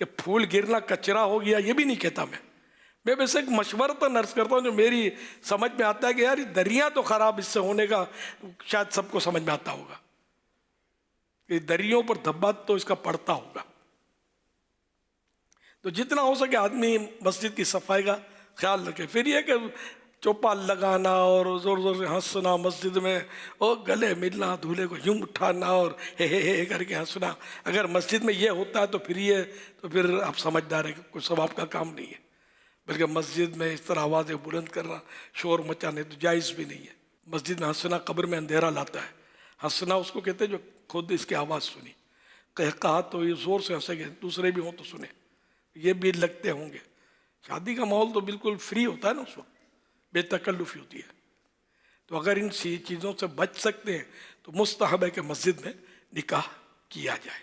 کہ پھول گرنا کچرا ہو گیا یہ بھی نہیں کہتا میں ویسے ایک مشورہ تو نرس کرتا ہوں جو میری سمجھ میں آتا ہے کہ یار دریا تو خراب اس سے ہونے کا شاید سب کو سمجھ میں آتا ہوگا کہ دریوں پر دھبا تو اس کا پڑتا ہوگا. تو جتنا ہو سکے آدمی مسجد کی صفائی کا خیال رکھے. پھر یہ کہ چوپال لگانا اور زور زور سے ہنسنا مسجد میں اور گلے ملنا دولہے کو یوں اٹھانا اور ہے کر کے ہنسنا, اگر مسجد میں یہ ہوتا ہے تو پھر آپ سمجھدار ہیں کہ کوئی ثواب کا کام نہیں ہے, بلکہ مسجد میں اس طرح آوازیں بلند کرنا شور مچانے تو جائز بھی نہیں ہے. مسجد میں ہنسنا قبر میں اندھیرا لاتا ہے. ہنسنا اس کو کہتے ہیں جو خود اس کی آواز سنی, کہا تو یہ زور سے ہنسے گے, دوسرے بھی ہوں تو سنیں, یہ بھی لگتے ہوں گے. شادی کا ماحول تو بالکل فری ہوتا ہے نا, اس وقت بے تکلفی ہوتی ہے. تو اگر ان چیزوں سے بچ سکتے ہیں تو مستحب ہے کہ مسجد میں نکاح کیا جائے.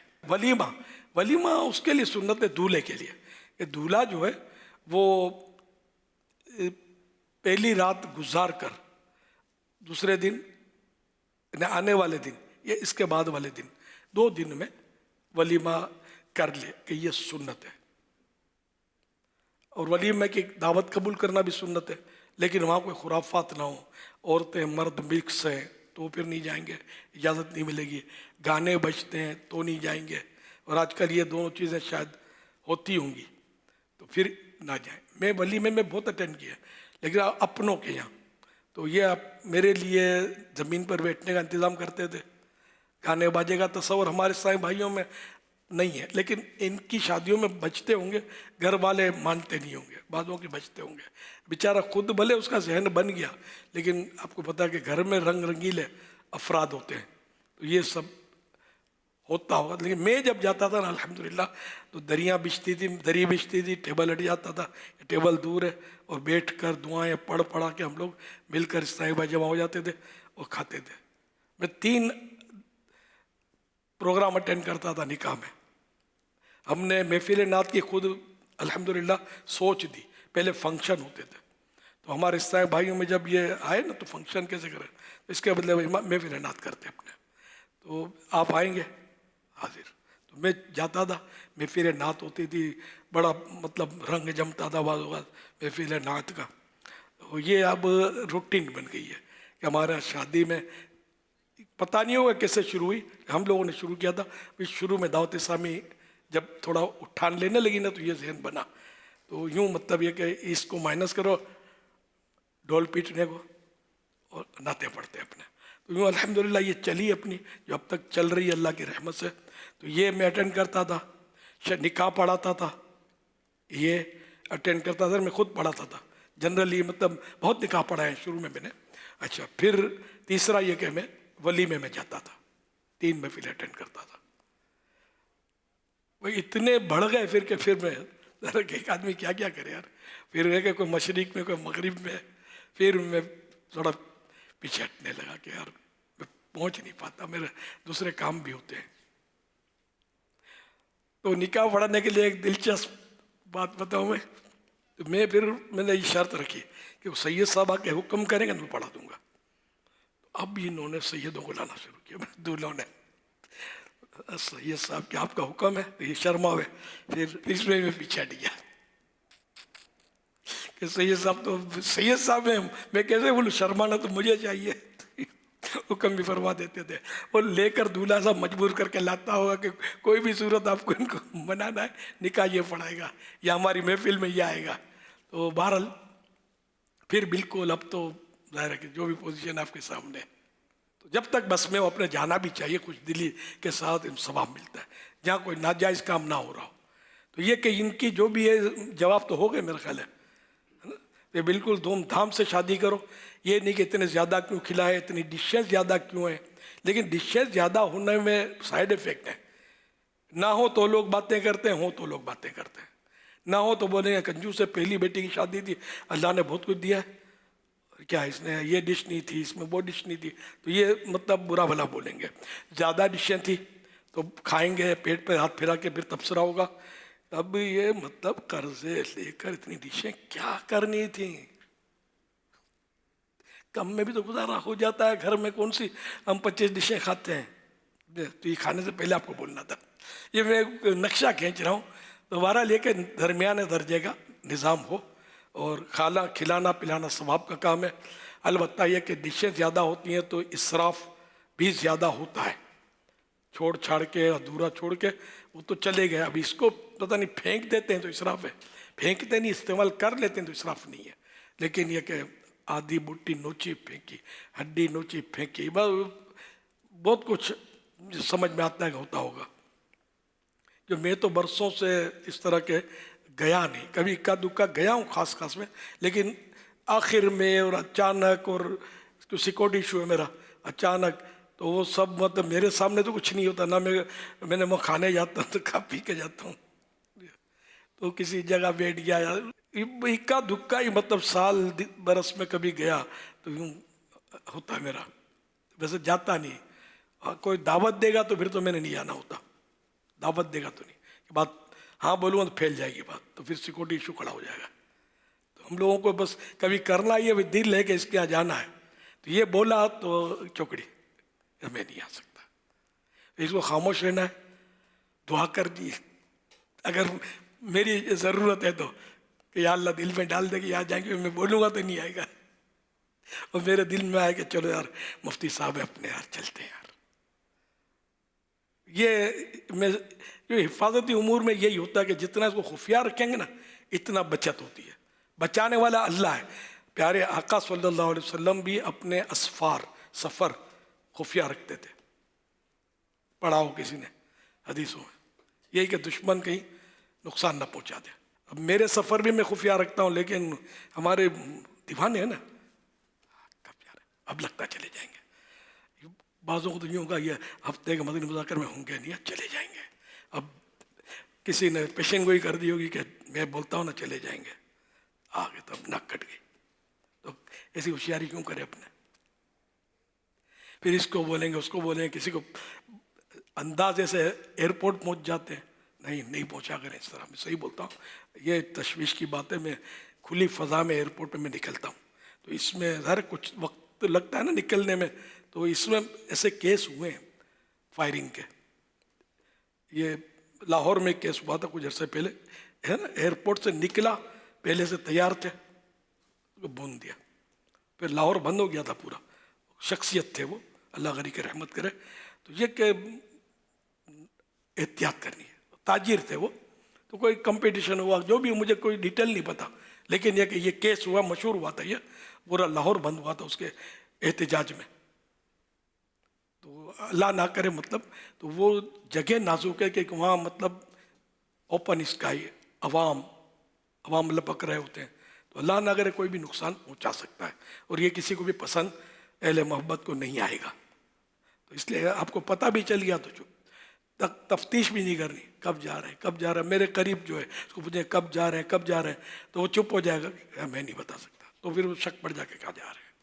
ولیمہ اس کے لیے سنت ہے دولہے کے لیے, کہ دولہا جو ہے وہ پہلی رات گزار کر دوسرے دن آنے والے دن یا اس کے بعد والے دن 2 دن میں ولیمہ کر لے, کہ یہ سنت ہے. اور ولیمہ کی دعوت قبول کرنا بھی سنت ہے, لیکن وہاں کوئی خرافات نہ ہو, عورتیں مرد مکس ہیں تو پھر نہیں جائیں گے, اجازت نہیں ملے گی. گانے بجتے ہیں تو نہیں جائیں گے, اور آج کل یہ دونوں چیزیں شاید ہوتی ہوں گی تو پھر نہ جائیں. میں ولیمے میں بہت اٹینڈ کیا, لیکن اپنوں کے یہاں تو یہ آپ میرے لیے زمین پر بیٹھنے کا انتظام کرتے تھے. گانے باجے کا تصور ہمارے سائیں بھائیوں میں نہیں ہے, لیکن ان کی شادیوں میں بچتے ہوں گے, گھر والے مانتے نہیں ہوں گے, بعضوں کے بچتے ہوں گے. بیچارہ خود بھلے اس کا ذہن بن گیا, لیکن آپ کو پتا ہے کہ گھر میں رنگ رنگیلے افراد ہوتے ہیں, تو یہ سب ہوتا ہوگا. لیکن میں جب جاتا تھا نا الحمدللہ تو دری بچتی تھی, ٹیبل ہٹ جاتا تھا, ٹیبل دور ہے, اور بیٹھ کر دعائیں پڑھا کے ہم لوگ مل کر صاحبہ جمع ہو جاتے تھے اور کھاتے تھے. میں 3 پروگرام اٹینڈ کرتا تھا نکاح میں. ہم نے محفل نعت کی خود الحمدللہ سوچ دی. پہلے فنکشن ہوتے تھے, تو ہمارے عیسائی بھائیوں میں جب یہ آئے نا تو فنکشن کیسے کریں, تو اس کے بدلے محفل نعت کرتے اپنے. تو آپ آئیں گے حاضر, تو میں جاتا تھا, محفل نعت ہوتی تھی, بڑا مطلب رنگ جمتا تھا بعض اوقات محفل نعت کا. تو یہ اب روٹین بن گئی ہے کہ ہمارا شادی میں پتہ نہیں ہوگا کیسے شروع ہوئی, ہم لوگوں نے شروع کیا تھا. شروع میں دعوت اسلامی جب تھوڑا اٹھان لینے لگی نا تو یہ ذہن بنا, تو یوں مطلب یہ کہ اس کو مائنس کرو, ڈھول پیٹنے کو اور نعتیں پڑھتے اپنے. تو یوں الحمدللہ یہ چلی اپنی, جو اب تک چل رہی ہے اللہ کی رحمت سے. تو یہ میں اٹینڈ کرتا تھا, نکاح پڑھاتا تھا, یہ اٹینڈ کرتا تھا, میں خود پڑھاتا تھا. جنرلی مطلب بہت نکاح پڑھائے شروع میں نے. اچھا, پھر تیسرا یہ کہ میں ولیمے میں جاتا تھا, 3 محفل اٹینڈ کرتا تھا. وہ اتنے بڑھ گئے پھر میں ایک آدمی کیا کرے یار. پھر ہے کہ کوئی مشرق میں کوئی مغرب میں, پھر میں تھوڑا پیچھے ہٹنے لگا کہ یار میں پہنچ نہیں پاتا, میرے دوسرے کام بھی ہوتے ہیں. تو نکاح پڑھانے کے لیے ایک دلچسپ بات بتاؤں میں نے یہ شرط رکھی کہ وہ سید صاحب آ کے حکم کریں گے تو میں پڑھا دوں گا. اب انہوں نے سیدوں کو لانا شروع کیا, دولہوں نے, سید صاحب کہ آپ کا حکم ہے, تو یہ شرما ہوئے. پھر اس میں پیچھے ہٹ گیا کہ سید صاحب ہیں, میں کیسے بولوں, شرمانا تو مجھے چاہیے. حکم بھی فرما دیتے تھے, اور لے کر دولہا صاحب مجبور کر کے لاتا ہوگا کہ کوئی بھی صورت آپ کو ان کو منانا ہے, نکاح یہ پڑھائے گا یا ہماری محفل میں یہ آئے گا. تو بہرحال پھر بالکل اب تو ظاہر ہے کہ جو بھی پوزیشن آپ کے سامنے, تو جب تک بس میں وہ اپنے جانا بھی چاہیے خوش دلی کے ساتھ, ثواب ملتا ہے جہاں کوئی ناجائز کام نہ ہو رہا ہو. تو یہ کہ ان کی جو بھی ہے جواب تو ہو گئے میرا خیال ہے نا, کہ بالکل دھوم دھام سے شادی کرو. یہ نہیں کہ اتنے زیادہ کیوں کھلائے, اتنی ڈشز زیادہ کیوں ہیں, لیکن ڈشز زیادہ ہونے میں سائیڈ افیکٹ ہیں. نہ ہو تو لوگ باتیں کرتے ہیں, ہوں تو لوگ باتیں کرتے ہیں. نہ ہو تو بولیں گے کنجوس سے پہلی بیٹی کی شادی تھی, اللہ نے بہت کچھ دیا ہے, کیا اس نے یہ ڈش نہیں تھی, اس میں وہ ڈش نہیں تھی, تو یہ مطلب برا بھلا بولیں گے. زیادہ ڈشیں تھی تو کھائیں گے, پیٹ پہ ہاتھ پھرا کے پھر تبصرہ ہوگا. اب یہ مطلب قرضے لے کر اتنی ڈشیں کیا کرنی تھیں, کم میں بھی تو گزارا ہو جاتا ہے. گھر میں کون سی ہم 25 ڈشیں کھاتے ہیں, تو یہ کھانے سے پہلے آپ کو بولنا تھا. یہ میں نقشہ کھینچ رہا ہوں, تو بہرحال یہ کہ درمیانے درجے کا نظام ہو اور کھانا کھلانا پلانا ثواب کا کام ہے. البتہ یہ کہ ڈشیں زیادہ ہوتی ہیں تو اسراف بھی زیادہ ہوتا ہے. چھوڑ چھاڑ کے ادھورا چھوڑ کے وہ تو چلے گئے, ابھی اس کو پتہ نہیں پھینک دیتے ہیں تو اسراف ہے, پھینکتے نہیں استعمال کر لیتے ہیں تو اسراف نہیں ہے. لیکن یہ کہ آدھی بٹی نوچی پھینکی, ہڈی نوچی پھینکی, بہت کچھ سمجھ میں آتا ہے کہ ہوتا ہوگا. جو میں تو برسوں سے اس طرح کے گیا نہیں, کبھی اکا دکا گیا ہوں خاص میں, لیکن آخر میں اور اچانک, اور سیکورٹی ایشو ہے میرا, اچانک تو وہ سب مطلب میرے سامنے تو کچھ نہیں ہوتا نا, میں نے وہ کھانے جاتا ہوں تو کھا پی کے جاتا ہوں, تو کسی جگہ بیٹھ گیا اکا دکا ہی, مطلب سال برس میں کبھی گیا تو یوں ہوتا ہے میرا, ویسے جاتا نہیں. کوئی دعوت دے گا تو پھر تو میں نے نہیں آنا ہوتا, دعوت دے گا تو نہیں, بات ہاں بولوں تو پھیل جائے گی بات, تو پھر سیکورٹی ایشو کھڑا ہو جائے گا. تو ہم لوگوں کو بس کبھی کرنا یہ دل ہے کہ اس کے یہاں جانا ہے, تو یہ بولا تو چوکڑی, میں نہیں آ سکتا. اس کو خاموش رہنا ہے, دعا کر دی اگر میری ضرورت ہے تو کہ یا اللہ دل میں ڈال دے کہ آ جائیں گے, میں بولوں گا تو نہیں آئے گا, اور میرے دل میں آئے کہ چلو یار مفتی صاحب ہے اپنے, یار چلتے ہیں یار. یہ میں جو حفاظتی امور میں یہی ہوتا ہے کہ جتنا اس کو خفیہ رکھیں گے نا اتنا بچت ہوتی ہے. بچانے والا اللہ ہے. پیارے آقا صلی اللہ علیہ وسلم بھی اپنے سفر خفیہ رکھتے تھے, پڑھا ہو کسی نے حدیثوں میں, یہی کہ دشمن کہیں نقصان نہ پہنچا دے. اب میرے سفر بھی میں خفیہ رکھتا ہوں, لیکن ہمارے دیوانے ہیں نا, کب جا رہے اب لگتا چلے جائیں گے. بعضوں کو تو یوں ہوگا یہ ہفتے کے مدنی مذاکر میں ہوں گے نہیں, چلے جائیں گے. اب کسی نے پیشن گوئی کر دی ہوگی کہ میں بولتا ہوں نا چلے جائیں گے, آگے تو اب ناک کٹ گئی. تو ایسی ہوشیاری کیوں کرے اپنے, پھر اس کو بولیں گے اس کو بولیں گے, کسی کو اندازے سے ایئرپورٹ پہنچ جاتے ہیں, نہیں پہنچا کریں اس طرح. میں صحیح بولتا ہوں, یہ تشویش کی بات ہے. میں کھلی فضا میں ایئرپورٹ پہ میں نکلتا ہوں, تو اس میں ہر کچھ وقت لگتا ہے نا نکلنے میں, تو اس میں ایسے کیس ہوئے ہیں فائرنگ کے. یہ لاہور میں کیس ہوا تھا کچھ عرصے پہلے, ہے نا, ایئرپورٹ سے نکلا, پہلے سے تیار تھے, بون دیا, پھر لاہور بند ہو گیا تھا پورا. شخصیت تھے وہ, اللہ غنی کی رحمت کرے. تو یہ کہ احتیاط کرنی ہے. تاجر تھے وہ, تو کوئی کمپٹیشن ہوا, جو بھی, مجھے کوئی ڈیٹیل نہیں پتا, لیکن یہ کہ یہ کیس ہوا, مشہور ہوا تھا, یہ پورا لاہور بند ہوا تھا اس کے احتجاج میں. تو اللہ نہ کرے مطلب, تو وہ جگہ نازک ہے کہ وہاں مطلب اوپن اسکائی, عوام لپک رہے ہوتے ہیں, تو اللہ نہ کرے کوئی بھی نقصان پہنچا سکتا ہے, اور یہ کسی کو بھی پسند اہل محبت کو نہیں آئے گا. تو اس لیے آپ کو پتہ بھی چل گیا تو تفتیش بھی نہیں کرنی, کب جا رہے ہیں. میرے قریب جو ہے اس کو پوچھیں کب جا رہے ہیں, تو وہ چپ ہو جائے گا کہ میں نہیں بتا سکتا. تو پھر وہ شک پڑ جا کے کہاں جا رہے ہیں,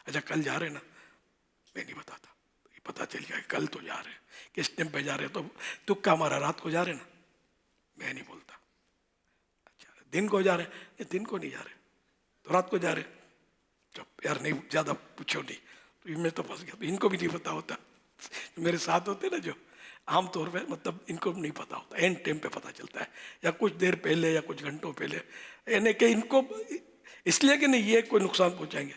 اچھا کل جا رہے ہیں نا, میں نہیں بتاتا. یہ پتہ چل گیا کہ کل تو جا رہے ہیں, کس ٹائم پہ جا رہے ہیں, تو تکا ہمارا رات کو جا رہے ہیں نا, میں نہیں بولتا. اچھا دن کو جا رہے ہیں, یہ دن کو نہیں جا رہے, تو رات کو جا رہے ہیں. چپ یار, نہیں زیادہ پوچھو نہیں. تو میں تو پھنس گیا, ان کو بھی نہیں پتا ہوتا, میرے ساتھ ہوتے نا جو عام طور پہ, مطلب ان کو نہیں پتا ہوتا, اینڈ ٹائم پہ پتا چلتا ہے, یا کچھ دیر پہلے یا کچھ گھنٹوں پہلے. یعنی کہ ان کو اس لیے کہ نہیں یہ کوئی نقصان پہنچائیں گے,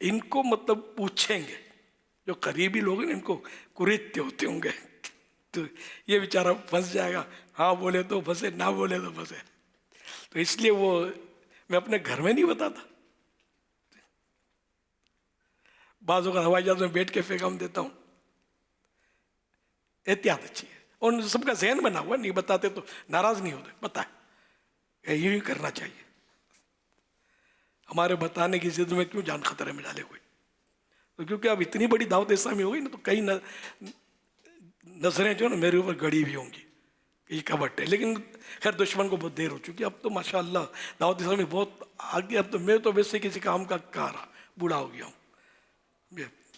ان کو مطلب پوچھیں گے. جو قریبی لوگ ہیں ان کو قریدتے ہوتے ہوں گے, تو یہ بیچارہ پھنس جائے گا, ہاں بولے تو پھنسے, نہ بولے تو پھنسے. تو اس لیے وہ میں اپنے گھر میں نہیں بتاتا. بعض اوقات ہوائی جہاز میں بیٹھ کے پیغام دیتا ہوں. احتیاط اچھی ہے, اور سب کا ذہن بنا ہوا, نہیں بتاتے تو ناراض نہیں ہوتے, پتہ ہے یہی کرنا چاہیے. ہمارے بتانے کی ضد میں کیوں جان خطرے میں ڈالے کوئی, تو کیونکہ اب اتنی بڑی دعوت اسلامی ہو گئی نا, تو کئی نظریں جو نا میرے اوپر گڑی بھی ہوں گی کہ یہ کب ہٹے. لیکن خیر دشمن کو بہت دیر ہو چکی, اب تو ماشاءاللہ دعوت اسلامی بہت آگے. اب تو میں تو ویسے کسی کام کا کارا بوڑھا ہو گیا ہوں.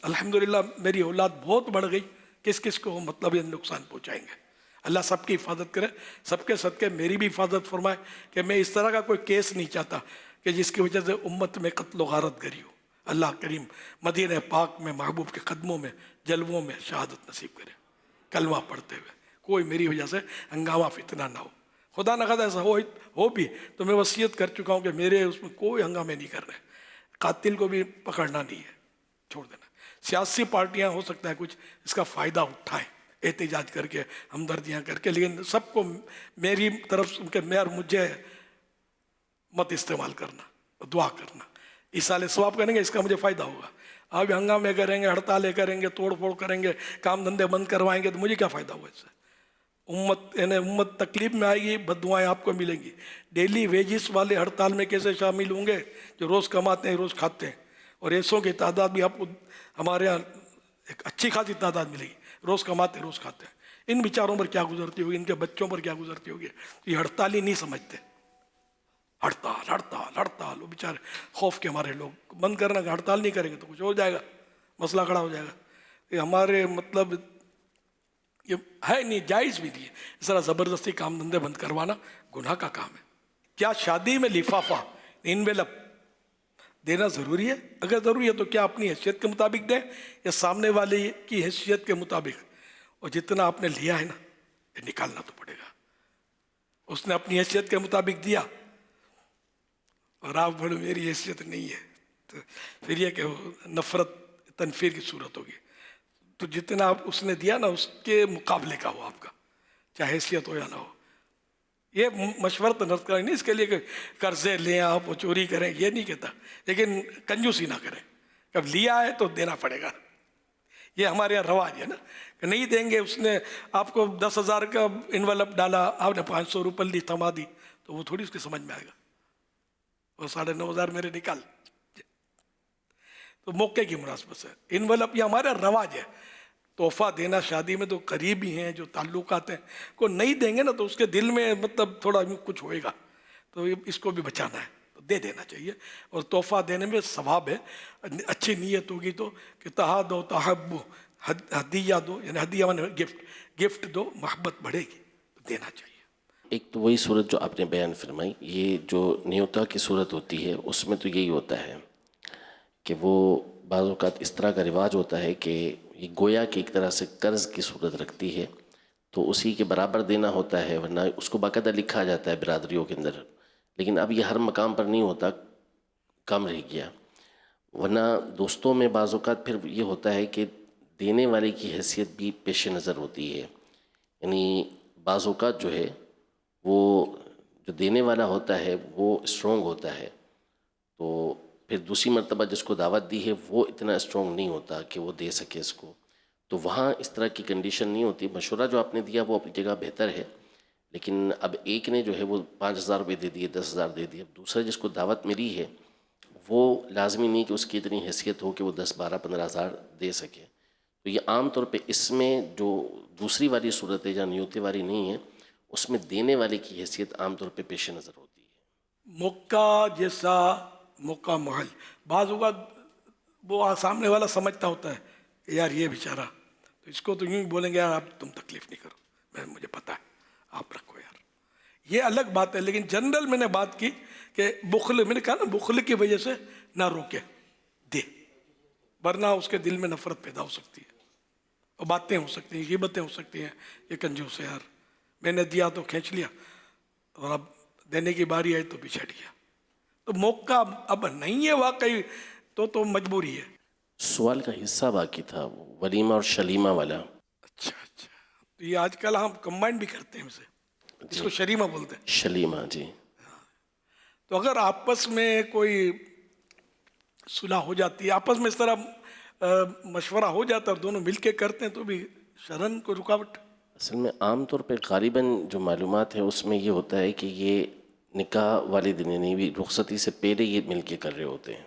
الحمدللہ میری اولاد بہت بڑھ گئی, کس کو مطلب یہ نقصان پہنچائیں گے. اللہ سب کی حفاظت کرے, سب کے صدقے میری بھی حفاظت فرمائے, کہ میں اس طرح کا کوئی کیس نہیں چاہتا کہ جس کی وجہ سے امت میں قتل و غارت گری ہو. اللہ کریم مدینہ پاک میں محبوب کے قدموں میں جلووں میں شہادت نصیب کرے, کلمہ پڑھتے ہوئے, کوئی میری وجہ سے ہنگامہ فتنہ نہ ہو. خدا نہ خدا ایسا ہو بھی تو میں وصیت کر چکا ہوں کہ میرے اس میں کوئی ہنگامے نہیں کرنے، قاتل کو بھی پکڑنا نہیں ہے، چھوڑ دینا۔ سیاسی پارٹیاں ہو سکتا ہے کچھ اس کا فائدہ اٹھائیں احتجاج کر کے، ہمدردیاں کر کے، لیکن سب کو میری طرف سے مجھے مت استعمال کرنا، دعا کرنا، ایصال ثواب کریں گے اس کا مجھے فائدہ ہوگا۔ آپ ہنگامے کریں گے، ہڑتالیں کریں گے، توڑ پھوڑ کریں گے، کام دھندے بند کروائیں گے تو مجھے کیا فائدہ ہوگا اس سے؟ امت تکلیف میں آئے گی، بد دعائیں آپ کو ملیں گی۔ ڈیلی ویجز والے ہڑتال میں کیسے شامل ہوں گے؟ جو روز کماتے ہیں روز کھاتے ہیں، اور ایسوں کی تعداد بھی آپ کو ہمارے یہاں ایک اچھی خاصی تعداد ملے گی، روز کماتے روز کھاتے ہیں۔ ان بیچاروں پر کیا گزرتی ہوگی، ان کے بچوں پر کیا گزرتی ہوگی؟ یہ ہڑتال ہی نہیں سمجھتے، ہڑتال ہڑتال ہڑتال، وہ بیچارے خوف کے ہمارے لوگ بند کرنا، ہڑتال نہیں کریں گے تو کچھ ہو جائے گا، مسئلہ کھڑا ہو جائے گا۔ یہ ہمارے مطلب یہ ہے نہیں، جائز بھی نہیں ہے اس طرح زبردستی کام دھندے بند کروانا، گناہ کا کام ہے۔ کیا شادی میں لفافہ انویلپ دینا ضروری ہے؟ اگر ضروری ہے تو کیا اپنی حیثیت کے مطابق دیں یا سامنے والے کی حیثیت کے مطابق؟ اور جتنا آپ نے لیا ہے نا یہ نکالنا تو پڑے گا۔ اس نے اپنی حیثیت کے مطابق دیا اور آپ بولے میری حیثیت نہیں ہے، تو پھر یہ کہ وہ نفرت تنفیر کی صورت ہوگی۔ تو جتنا آپ اس نے دیا نا اس کے مقابلے کا ہو آپ کا، چاہے حیثیت ہو یا نہ ہو۔ یہ مشورت نہ کریں، نہیں اس کے لیے کہ قرضے لیں آپ، وہ چوری کریں، یہ نہیں کہتا، لیکن کنجوسی نہ کریں، جب لیا ہے تو دینا پڑے گا۔ یہ ہمارے یہاں رواج ہے نا کہ نہیں دیں گے، اس نے آپ کو 10,000 کا انویلپ ڈالا، آپ نے 500 روپے لی تھما دی، تو وہ تھوڑی اس کی سمجھ میں آئے گا، وہ 9,500 میرے نکال۔ تو موقع کی مناسبت سے انویلپ یہ ہمارا رواج ہے۔ تحفہ دینا شادی میں تو قریبی ہیں جو تعلقات ہیں، کو نہیں دیں گے نا تو اس کے دل میں مطلب تھوڑا کچھ ہوئے گا، تو اس کو بھی بچانا ہے تو دے دینا چاہیے۔ اور تحفہ دینے میں ثواب ہے، اچھی نیت ہوگی تو کہ تہادو تحبو، ہدیہ دو، یعنی ہدیہ من گفٹ دو، محبت بڑھے گی تو دینا چاہیے۔ ایک تو وہی صورت جو آپ نے بیان فرمائی، یہ جو نیوتا کی صورت ہوتی ہے اس میں تو یہی ہوتا ہے کہ وہ بعض اوقات اس طرح کا رواج ہوتا ہے کہ یہ گویا کہ ایک طرح سے قرض کی صورت رکھتی ہے، تو اسی کے برابر دینا ہوتا ہے، ورنہ اس کو باقاعدہ لکھا جاتا ہے برادریوں کے اندر، لیکن اب یہ ہر مقام پر نہیں ہوتا، کم رہ گیا۔ ورنہ دوستوں میں بعض اوقات پھر یہ ہوتا ہے کہ دینے والے کی حیثیت بھی پیش نظر ہوتی ہے، یعنی بعض اوقات جو ہے وہ جو دینے والا ہوتا ہے وہ اسٹرونگ ہوتا ہے، تو پھر دوسری مرتبہ جس کو دعوت دی ہے وہ اتنا اسٹرونگ نہیں ہوتا کہ وہ دے سکے اس کو، تو وہاں اس طرح کی کنڈیشن نہیں ہوتی۔ مشورہ جو آپ نے دیا وہ اپنی جگہ بہتر ہے، لیکن اب ایک نے جو ہے وہ 5,000 روپے دے دیے، 10,000 دے دیے، اب دوسرا جس کو دعوت ملی ہے وہ لازمی نہیں کہ اس کی اتنی حیثیت ہو کہ وہ 10, 12, 15,000 دے سکے۔ تو یہ عام طور پہ اس میں جو دوسری والی صورت ہے جہاں نیوتے والی نہیں ہے، اس میں دینے والے کی حیثیت عام طور پہ پیش نظر ہوتی ہے۔ موقع جیسا موقع محل، بعض اوقات وہ سامنے والا سمجھتا ہوتا ہے کہ یار یہ بیچارہ، تو اس کو تو یوں ہی بولیں گے یار آپ تم تکلیف نہیں کرو، مجھے پتہ ہے آپ رکھو یار، یہ الگ بات ہے۔ لیکن جنرل میں نے بات کی کہ بخل، میں نے کہا نا بخل کی وجہ سے نہ روکے، دے، ورنہ اس کے دل میں نفرت پیدا ہو سکتی ہے، اور باتیں ہو سکتی ہیں، غیبتیں ہو سکتی ہیں، یہ کنجوس ہے یار، میں نے دیا تو کھینچ لیا اور اب دینے کی باری آئی تو پیچھے ہٹ گیا۔ تو موقع اب نہیں ہے واقعی تو مجبوری ہے۔ سوال کا حصہ باقی تھا ولیمہ اور شلیمہ والا۔ اچھا، تو یہ آج کل ہم کمبائن بھی کرتے ہیں اسے، اس کو شلیمہ بولتے ہیں۔ شلیمہ، جی۔ تو اگر آپس میں کوئی صلح ہو جاتی ہے، آپس میں اس طرح مشورہ ہو جاتا ہے اور دونوں مل کے کرتے ہیں تو بھی شرن کوئی رکاوٹ؟ اصل میں عام طور پہ غالباً جو معلومات ہے اس میں یہ ہوتا ہے کہ یہ نکاح والے دن یعنی بھی رخصتی سے پہلے یہ مل کے کر رہے ہوتے ہیں،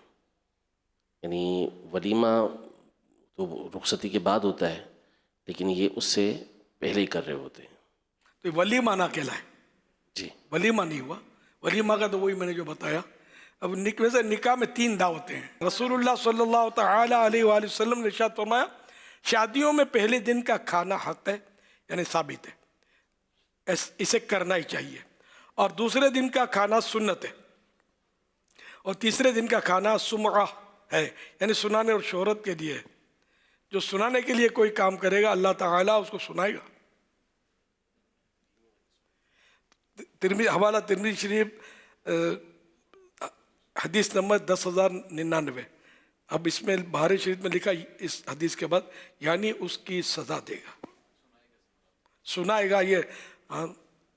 یعنی ولیمہ تو رخصتی کے بعد ہوتا ہے لیکن یہ اس سے پہلے ہی کر رہے ہوتے ہیں۔ تو ولیمہ نہ کہلائے، جی ولیمہ نہیں ہوا۔ ولیمہ کا تو وہی میں نے جو بتایا۔ اب ویسے نکاح میں 3 دعوتیں ہیں۔ رسول اللہ صلی اللہ تعالی علیہ وآلہ وسلم نے ارشاد فرمایا شادیوں میں پہلے دن کا کھانا حق ہے، یعنی ثابت ہے، اسے کرنا ہی چاہیے، اور دوسرے دن کا کھانا سنت ہے، اور تیسرے دن کا کھانا سمعہ ہے، یعنی سنانے اور شہرت کے لیے۔ جو سنانے کے لیے کوئی کام کرے گا اللہ تعالیٰ اس کو سنائے گا۔ حوالہ ترمذی شریف حدیث نمبر 10,099. اب اس میں بہاری شریف میں لکھا اس حدیث کے بعد یعنی اس کی سزا دے گا، سنائے گا. یہ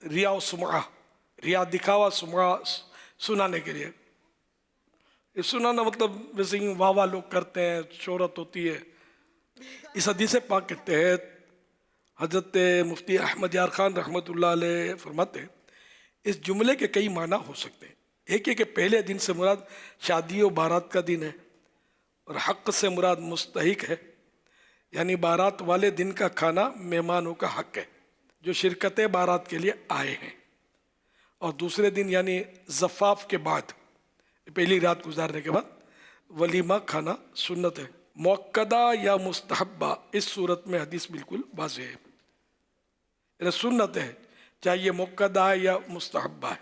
ریا و سمعہ، ریا دکھاوا، سمعہ سنانے کے لیے. یہ سنانا مطلب ویسے ہی واہ واہ لوگ کرتے ہیں، شہرت ہوتی ہے. اس حدیث پاک کے تحت حضرت مفتی احمد یار خان رحمۃ اللہ علیہ فرماتے ہیں اس جملے کے کئی معنی ہو سکتے ہیں. ایک ہے کہ پہلے دن سے مراد شادی و بارات کا دن ہے، اور حق سے مراد مستحق ہے، یعنی بارات والے دن کا کھانا مہمانوں کا حق ہے جو شرکت بارات کے لیے آئے ہیں. اور دوسرے دن یعنی زفاف کے بعد، پہلی رات گزارنے کے بعد ولیمہ کھانا سنت ہے، مؤکدہ یا مستحبہ. اس صورت میں حدیث بالکل واضح ہے، یعنی سنت ہے چاہے یہ مؤکدہ ہے یا مستحبہ ہے.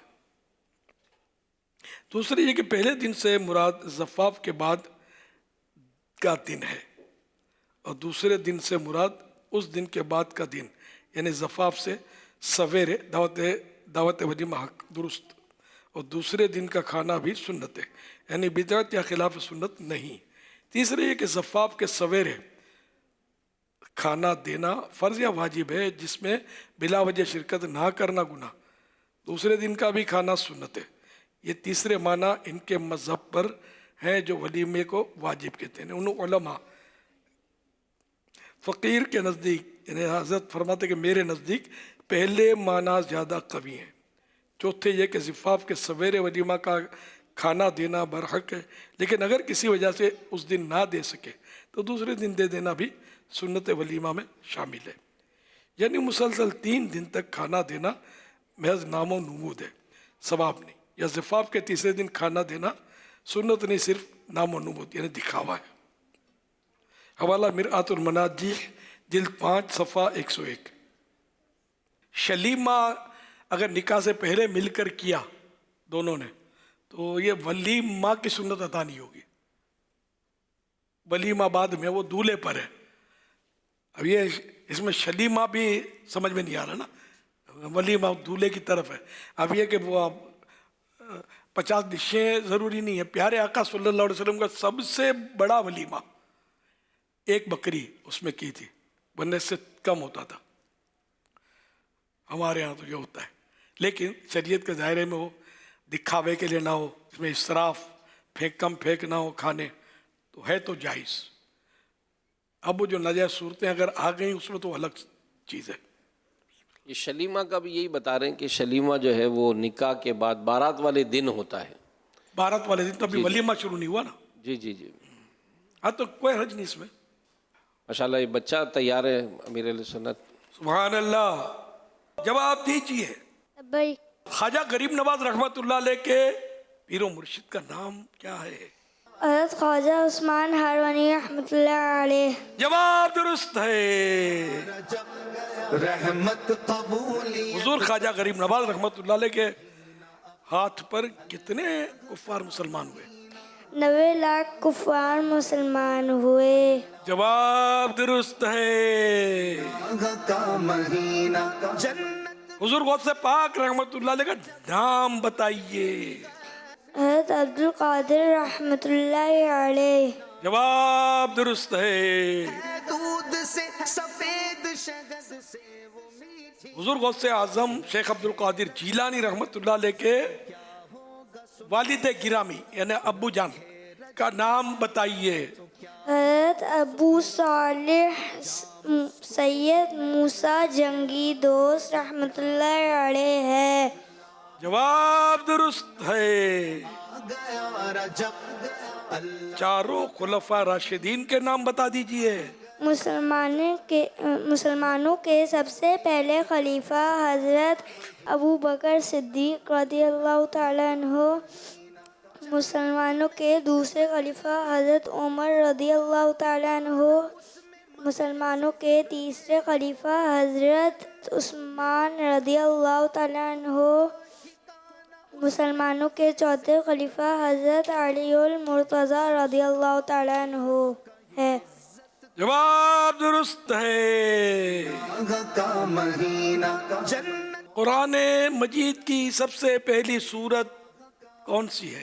دوسری یہ کہ پہلے دن سے مراد زفاف کے بعد کا دن ہے، اور دوسرے دن سے مراد اس دن کے بعد کا دن، یعنی زفاف سے سویرے دعوت ولیمہ حق درست، اور دوسرے دن کا کھانا بھی سنت ہے، یعنی بدعت یا خلاف سنت نہیں. تیسرے یہ کہ زفاف کے سویرے کھانا دینا فرض یا واجب ہے جس میں بلا وجہ شرکت نہ کرنا گناہ. دوسرے دن کا بھی کھانا سنت ہے. یہ تیسرے معنی ان کے مذہب پر ہیں جو ولیمے کو واجب کہتے ہیں. ان علماء فقیر کے نزدیک، یعنی حضرت فرماتے کہ میرے نزدیک پہلے معنی زیادہ قوی ہیں. چوتھے یہ کہ زفاف کے سویرے ولیمہ کا کھانا دینا برحق ہے، لیکن اگر کسی وجہ سے اس دن نہ دے سکے تو دوسرے دن دے دینا بھی سنت ولیمہ میں شامل ہے. یعنی مسلسل 3 دن تک کھانا دینا محض نام و نمود ہے، ثواب نہیں. یا زفاف کے تیسرے دن کھانا دینا سنت نہیں، صرف نام و نمود یعنی دکھاوا ہے. حوالہ مرآت المناجی جلد 5 صفحہ 101. شلیمہ اگر نکاح سے پہلے مل کر کیا دونوں نے تو یہ ولیمہ کی سنت عطا نہیں ہوگی. ولیمہ بعد میں وہ دولہے پر ہے. اب یہ اس میں شلیمہ بھی سمجھ میں نہیں آ رہا نا، ولیمہ دولہے کی طرف ہے. اب یہ کہ وہ 50 ڈشیں ضروری نہیں ہے. پیارے آقا صلی اللہ علیہ وسلم کا سب سے بڑا ولیمہ 1 بکری اس میں کی تھی، ورنہ اس سے کم ہوتا تھا. ہمارے ہاں تو یہ ہوتا ہے، لیکن شریعت کے دائرے میں ہو، دکھاوے کے لیے نہ ہو، اس میں اسراف کم پھینک نہ ہو کھانے، تو ہے تو جائز. اب وہ جو ناجائز صورتیں اگر آ گئیں اس میں تو الگ چیز ہے. یہ شلیمہ کا بھی یہی بتا رہے ہیں کہ شلیمہ جو ہے وہ نکاح کے بعد بارات والے دن ہوتا ہے. بارات والے دن تو ابھی ولیمہ شروع نہیں ہوا نا. جی جی جی. ہاں تو کوئی حرج نہیں اس میں. ماشاءاللہ یہ بچہ تیار ہے امیر اہل سنت. سبحان اللہ. جواب دیجیے. خواجہ غریب نواز رحمۃ اللہ علیہ کے پیر و مرشد کا نام کیا ہے؟ حضرت خواجہ عثمان ہارونی رحمۃ اللہ علیہ. جواب درست ہے. رحمت قبولی. حضور خواجہ غریب نواز رحمۃ اللہ علیہ کے ہاتھ پر کتنے کفار مسلمان ہوئے؟ 90 لاکھ کفار مسلمان ہوئے. جواب درست ہے. حضور غوث پاک رحمۃ اللہ علیہ کا نام بتائیے. حضرت عبد القادر رحمۃ اللہ علیہ. جواب درست ہے. حضور غوث اعظم شیخ عبد القادر جیلانی رحمۃ اللہ علیہ کے والد گرامی یعنی ابو جان کا نام بتائیے. حضرت ابو صالح سید موسیٰ جنگی دوست رحمۃ اللہ علیہ ہے. جواب درست ہے. چاروں خلفاء راشدین کے نام بتا دیجئے. مسلمانوں کے سب سے پہلے خلیفہ حضرت ابو بکر صدیق رضی اللہ تعالیٰ عنہ. مسلمانوں کے دوسرے خلیفہ حضرت عمر رضی اللہ تعالیٰ عنہ. مسلمانوں کے تیسرے خلیفہ حضرت عثمان رضی اللہ تعالیٰ عنہ. مسلمانوں کے چوتھے خلیفہ حضرت علی المرتضیٰ رضی اللہ تعالیٰ عنہ ہے. جواب درست ہے. قرآن مجید کی سب سے پہلی سورت کون سی ہے؟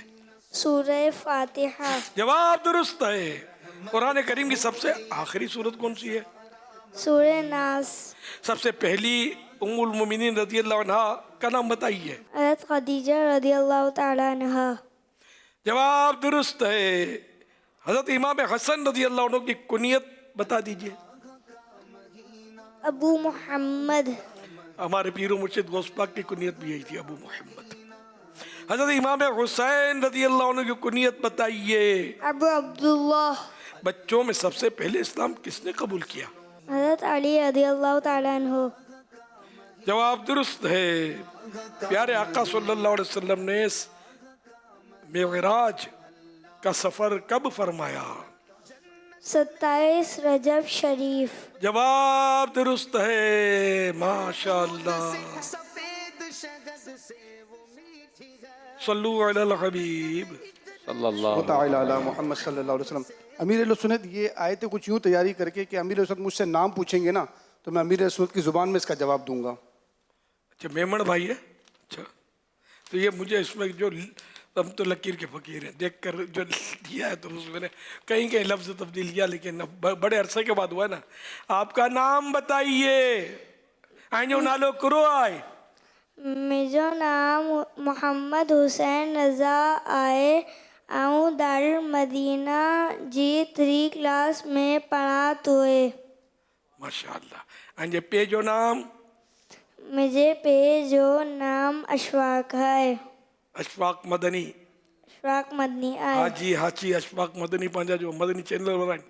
سورہ فاتحہ۔ جواب درست ہے۔ قرآن کریم کی سب سے آخری سورت کون سی ہے؟ سورہ ناس۔ سب سے پہلی ام المومنین رضی اللہ عنہ کا نام بتائیے۔ حضرت خدیجہ رضی اللہ تعالی عنہا۔ جواب درست ہے۔ حضرت امام حسن رضی اللہ عنہ کی کنیت بتا دیجئے۔ ابو محمد۔ ہمارے پیر و مرشد غوث پاک کی کنیت بھی یہی تھی، ابو محمد۔ حضرت امام حسین رضی اللہ عنہ کی کنیت بتائیے۔ ابو عبداللہ۔ بچوں میں سب سے پہلے اسلام کس نے قبول کیا؟ حضرت علی رضی اللہ تعالی عنہ۔ جواب درست ہے۔ پیارے آقا صلی اللہ علیہ وسلم نے معراج کا سفر کب فرمایا؟ 27 رجب شریف۔ جواب درست ہے، ماشاءاللہ۔ صلو علی الحبیب صلی اللہ تعالی علی محمد صلی اللہ علیہ وسلم۔ امیر اہل سنت یہ آیتیں کچھ یوں تیاری کر کے کہ امیر اہل سنت مجھ سے نام پوچھیں گے نا تو میں امیر اہل سنت کی زبان میں اس کا جواب دوں گا۔ اچھا میمن بھائی ہے، اچھا تو یہ مجھے اس میں جو ہم تو لکیر کے فقیر ہیں، دیکھ کر جو دیا ہے تو اس میں نے کہیں کہیں لفظ تبدیل کیا، لیکن بڑے عرصے کے بعد ہوا ہے نا۔ آپ کا نام بتائیے۔ آئیں نالو کرو آئے۔ میرا نام محمد حسین رضا آئے، آؤں دار المدینہ جی 3 کلاس میں پڑھات ہوئے۔ ماشاءاللہ۔ آئیں پہ جو نام؟ مجھے پہ جو نام اشفاق ہے۔ اشفاق مدنی۔ اشفاق مدنی آئے۔ حاجی حاجی اشفاق مدنی پانجا جو مدنی چینل ورائن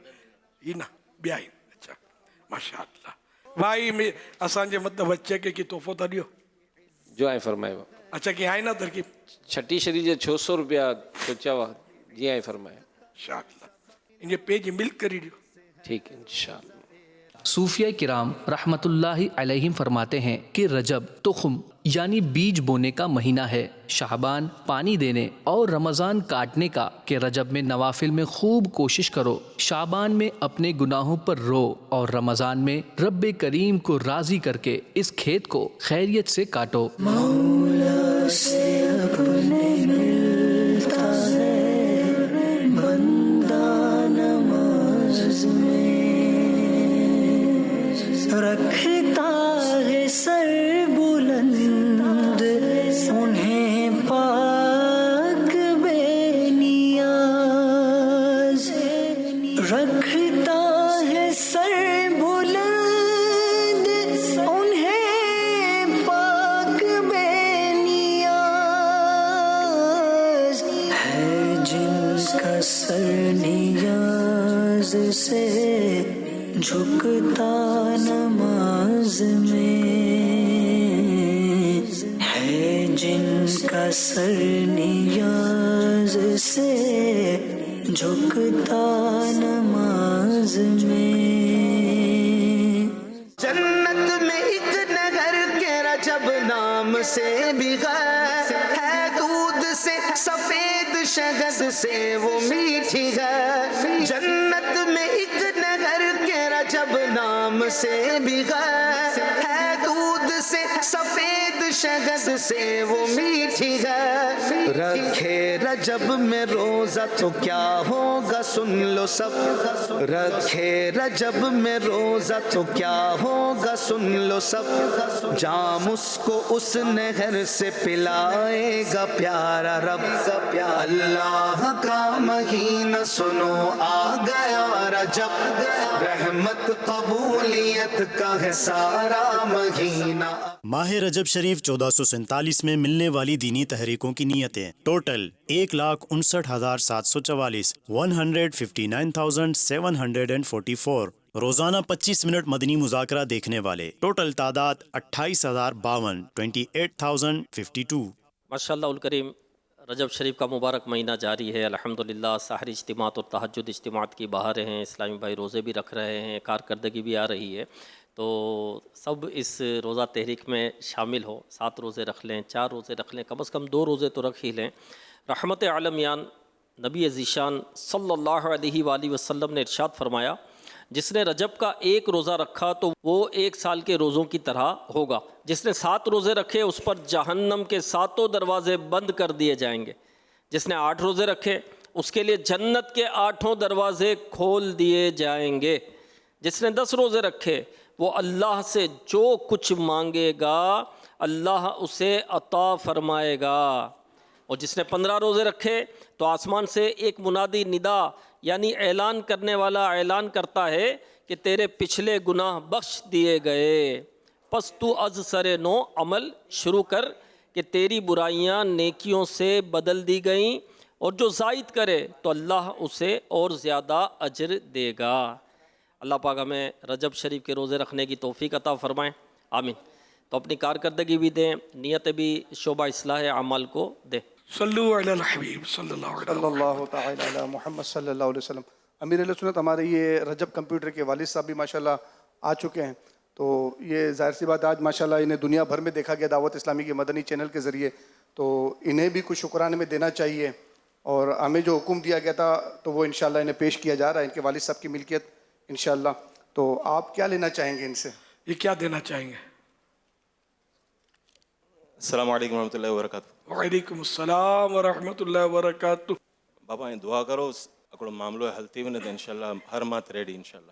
یہ نا بیائیں۔ اچھا ماشاءاللہ۔ بھائی میں اسان جے مطلب بچے کے کی تحفہ تا دیو جو آئیں فرمائے با۔ اچھا کہ آئیں نا ترکیب چھٹی شریف جے 600 روپیہ تو چاہوا جی آئیں فرمائے انشاءاللہ۔ انجھے پیج ملک کری دیو۔ ٹھیک ہے انشاءاللہ۔ صوفیہ کرام رحمۃ اللہ علیہم فرماتے ہیں کہ رجب تخم یعنی بیج بونے کا مہینہ ہے، شعبان پانی دینے اور رمضان کاٹنے کا، کہ رجب میں نوافل میں خوب کوشش کرو، شعبان میں اپنے گناہوں پر رو اور رمضان میں رب کریم کو راضی کر کے اس کھیت کو خیریت سے کاٹو۔ مولا سے اپنے ملتا ہے بندہ نماز میں، رکھتا ہے سر بلند انہیں پاک بے نیاز، رکھتا ہے سر بلند انہیں پاک بے نیاز، ہے جن کا سر نیاز سے جھکتا نماز میں، ہے جن کا سر نیاز سے جھکتا نماز میں۔ جنت میں ایک نگر کے رجب نام سے بھی غیر ہے، دودھ سے سفید شہد سے وہ میٹھی ہے۔ جنت میں ایک نگر کے رجب نام سے بھی غیر ہے، دودھ سے سفید شہد سے وہ میٹھی ہے۔ رکھے رجب میں روزہ تو کیا ہوگا سن لو سب، رکھے رجب میں روزہ تو کیا ہوگا سن لو سب، جام اس کو اس نہر سے پلائے گا پیارا رب۔ اللہ کا مہینہ سنو آ گیا رجب، رحمت قبولیت کا ہے سارا مہینہ۔ ماہ رجب شریف 1447 میں ملنے والی دینی تحریکوں کی نیتیں ٹوٹل 1,59,744 159,744۔ روزانہ 25 منٹ مدنی مذاکرہ دیکھنے والے ٹوٹل تعداد 28,052 28,052۔ ماشاءاللہ الکریم، رجب شریف کا مبارک مہینہ جاری ہے الحمدللہ۔ سحری اجتماعات اور تہجد اجتماعات کی بہاریں ہیں، اسلامی بھائی روزے بھی رکھ رہے ہیں، کارکردگی بھی آ رہی ہے، تو سب اس روزہ تحریک میں شامل ہو۔ 7 روزے رکھ لیں، 4 روزے رکھ لیں، کم از کم 2 روزے تو رکھ ہی لیں۔ رحمت عالمیان نبی ذیشان صلی اللہ علیہ وآلہ وسلم نے ارشاد فرمایا، جس نے رجب کا ایک روزہ رکھا تو وہ 1 سال کے روزوں کی طرح ہوگا. جس نے 7 روزے رکھے اس پر جہنم کے 7 دروازے بند کر دیے جائیں گے. جس نے 8 روزے رکھے اس کے لیے جنت کے 8 دروازے کھول دیے جائیں گے. جس نے 10 روزے رکھے وہ اللہ سے جو کچھ مانگے گا اللہ اسے عطا فرمائے گا. اور جس نے 15 روزے رکھے تو آسمان سے ایک منادی ندا یعنی اعلان کرنے والا اعلان کرتا ہے کہ تیرے پچھلے گناہ بخش دیے گئے، پس تو از سر نو عمل شروع کر کہ تیری برائیاں نیکیوں سے بدل دی گئیں، اور جو زائد کرے تو اللہ اسے اور زیادہ اجر دے گا. اللہ پاک ہمیں رجب شریف کے روزے رکھنے کی توفیق عطا فرمائیں، آمین. تو اپنی کارکردگی بھی دیں، نیت بھی شعبہ اصلاح اعمال کو دیں. صلو علی الحبیب صلی اللہ تعالی علی محمد صلی اللہ علیہ وسلم. امیر اہل سنت ہمارے یہ رجب کمپیوٹر کے والد صاحب بھی ماشاءاللہ آ چکے ہیں. تو یہ ظاہر سی بات آج ماشاءاللہ انہیں دنیا بھر میں دیکھا گیا دعوت اسلامی کے مدنی چینل کے ذریعے، تو انہیں بھی کچھ شکرانے میں دینا چاہیے. اور ہمیں جو حکم دیا گیا تھا تو وہ انشاءاللہ انہیں پیش کیا جا رہا ہے، ان کے والد صاحب کی ملکیت انشاءاللہ. تو آپ کیا لینا چاہیں گے ان سے؟ یہ کیا دینا چاہیں گے؟ السلام علیکم ورحمۃ اللہ وبرکاتہ. وعلیکم السلام ورحمۃ اللہ وبرکاتہ. بابا دعا کرو اکڑو معاملو ہلتی ونت انشاءاللہ ہر مات ریڈی انشاءاللہ.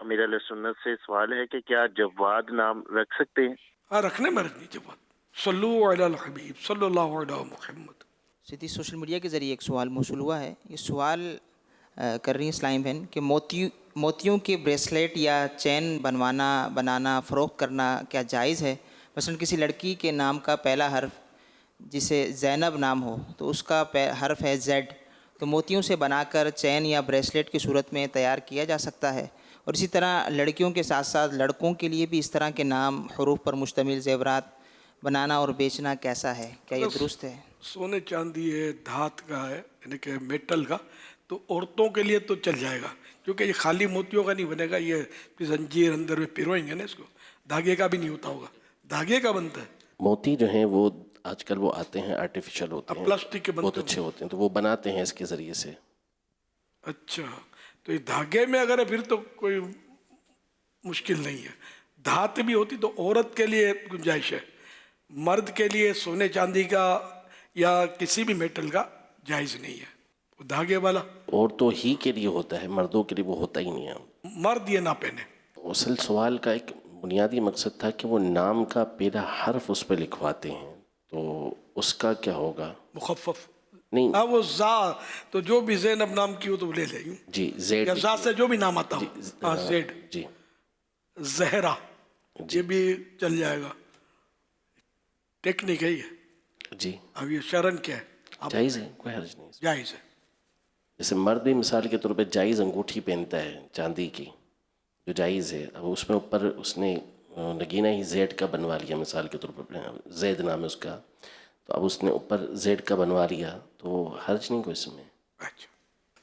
امیر علیہ سنت سے سوال ہے کہ کیا جواد نام رکھ سکتے ہیں؟ ہاں رکھنے میں رکھنی جواد. صلو علی الحبیب صلی اللہ علیہ محمد. سیدھی سوشل میڈیا کے ذریعے ایک سوال موصول ہوا ہے. یہ سوال کر رہی ہیں اسلامی بہن کہ موتیوں کے بریسلیٹ یا چین بنانا فروخت کرنا کیا جائز ہے؟ مثلا کسی لڑکی کے نام کا پہلا حرف جسے زینب نام ہو تو اس کا حرف ہے زیڈ، تو موتیوں سے بنا کر چین یا بریسلیٹ کی صورت میں تیار کیا جا سکتا ہے. اور اسی طرح لڑکیوں کے ساتھ ساتھ لڑکوں کے لیے بھی اس طرح کے نام حروف پر مشتمل زیورات بنانا اور بیچنا کیسا ہے؟ کیا یہ درست ہے؟ سونے چاندی ہے، دھات کا ہے، یعنی کہ میٹل کا، تو عورتوں کے لیے تو چل جائے گا، کیونکہ یہ خالی موتیوں کا نہیں بنے گا، یہ زنجیر اندر میں پیروئیں گے نا اس کو. دھاگے کا بھی نہیں ہوتا ہوگا، دھاگے کا بنتا ہے. موتی جو ہیں وہ آج کل وہ آتے ہیں آرٹیفیشل ہوتے ہیں، پلاسٹک کے بہت اچھے ہوتے ہیں، تو وہ بناتے ہیں اس کے ذریعے سے. اچھا، تو یہ دھاگے میں اگر ہے پھر تو کوئی مشکل نہیں ہے. دھات بھی ہوتی تو عورت کے لیے گنجائش ہے، مرد کے لیے سونے چاندی کا یا کسی بھی میٹل کا جائز نہیں ہے. دھاگے والا عورتوں ہی کے لیے ہوتا ہے، مردوں کے لیے وہ ہوتا ہی نہیں ہے. مرد یہ نہ پہنے. اصل سوال کا ایک بنیادی مقصد تھا کہ وہ نام کا پہلا حرف اس پہ لکھواتے ہیں، تو اس کا کیا ہوگا؟ مخفف نہیں، ہاں وہ زا، تو جو بھی زینب نام کی ہو تو لے لیں گے جی، زیڈ یا زا سے جو بھی نام آتا ہو. ہاں زیڈ، جی، زہرا، یہ بھی چل جائے گا. ٹیکنیک ہے یہ. جی. اب یہ شرن کیا ہے؟ جائز ہے، کوئی حرج نہیں. جائز ہے. جیسے مرد بھی مثال کے طور پہ جائز انگوٹھی پہنتا ہے چاندی کی، جو جائز ہے، اب اس میں اوپر اس نے نگینہ ہی زیڈ کا بنوا لیا، مثال کے طور پر زید نام ہے اس کا، تو اب اس نے اوپر زیڈ کا بنوا لیا، تو حرج نہیں کوئی اس میں.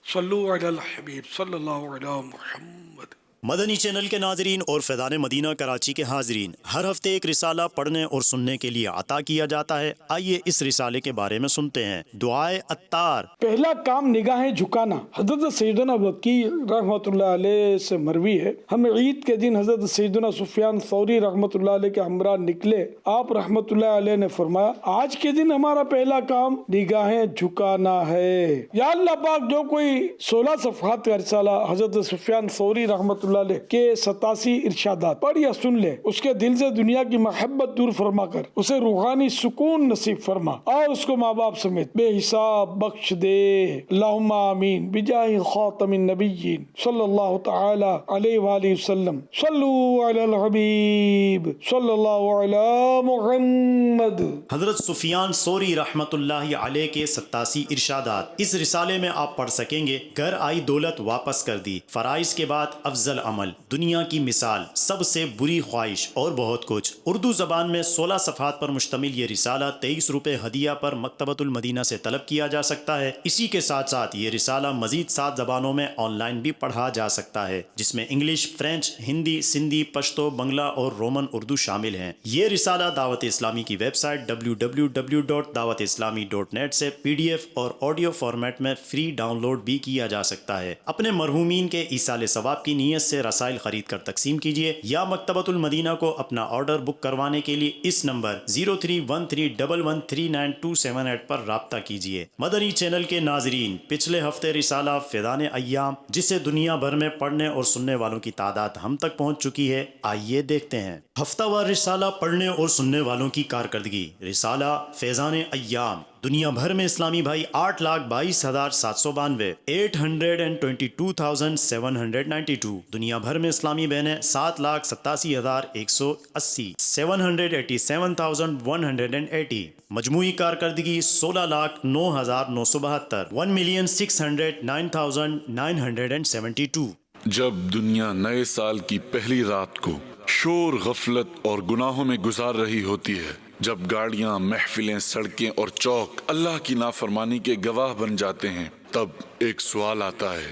صلو علی الحبیب صلی اللہ علیہ محمد. مدنی چینل کے ناظرین اور فیضان مدینہ کراچی کے حاضرین، ہر ہفتے ایک رسالہ پڑھنے اور سننے کے لیے عطا کیا جاتا ہے. آئیے اس رسالے کے بارے میں سنتے ہیں. دعائے عطار. پہلا کام نگاہیں جھکانا. حضرت سیدنا وکی رحمۃ اللہ علیہ سے مروی ہے، ہم عید کے دن حضرت سیدنا سفیان ثوری رحمۃ اللہ علیہ کے ہمراہ نکلے. آپ رحمۃ اللہ علیہ نے فرمایا آج کے دن ہمارا پہلا کام نگاہیں جھکانا ہے. یا اللہ پاک، جو کوئی 16 صفحات کا رسالہ حضرت سفیان ثوری رحمۃ اللہ علیہ کے 87 ارشادات پڑھ یا سن لے، اس کے دل سے دنیا کی محبت دور فرما کر اسے روحانی سکون نصیب فرما اور اس کو ماں باپ سمیت بے حساب بخش دے. اللہم آمین بجاہ خاتم النبیین صلی اللہ تعالی علیہ وآلہ وسلم. صلو علی الحبیب صلی اللہ علی محمد. حضرت سفیان ثوری رحمت اللہ علیہ کے 87 ارشادات اس رسالے میں آپ پڑھ سکیں گے. گھر آئی دولت واپس کر دی، فرائض کے بعد افضل عمل، دنیا کی مثال، سب سے بری خواہش اور بہت کچھ. اردو زبان میں 16 صفحات پر مشتمل یہ رسالہ 23 روپے ہدیہ پر مکتبۃ المدینہ سے طلب کیا جا سکتا ہے. اسی کے ساتھ ساتھ یہ رسالہ مزید 7 زبانوں میں آن لائن بھی پڑھا جا سکتا ہے، جس میں انگلش، فرینچ، ہندی، سندھی، پشتو، بنگلہ اور رومن اردو شامل ہیں. یہ رسالہ دعوت اسلامی کی ویب سائٹ www.dawatislami.net سے PDF اور آڈیو فارمیٹ میں فری ڈاؤن لوڈ بھی کیا جا سکتا ہے. اپنے مرحومین کے ایصال ثواب کی نیت سے رسائل خرید کر تقسیم کیجیے یا مکتبۃ المدینہ کو اپنا آرڈر بک کروانے کے لیے اس نمبر 0313113928 پر رابطہ کیجیے. مدنی چینل کے ناظرین، پچھلے ہفتے رسالہ فیضان ایام، جسے دنیا بھر میں پڑھنے اور سننے والوں کی تعداد ہم تک پہنچ چکی ہے، آئیے دیکھتے ہیں. ہفتہ وار رسالہ پڑھنے اور سننے والوں کی کارکردگی. رسالہ فیضان ایام. دنیا بھر میں اسلامی بھائی 8,22,792 822,792. دنیا بھر میں اسلامی بہنیں 7,87,180 787,180. مجموعی کارکردگی 16,09,972 1,609,972. جب دنیا نئے سال کی پہلی رات کو شور، غفلت اور گناہوں میں گزار رہی ہوتی ہے، جب گاڑیاں، محفلیں، سڑکیں اور چوک اللہ کی نافرمانی کے گواہ بن جاتے ہیں، تب ایک سوال آتا ہے،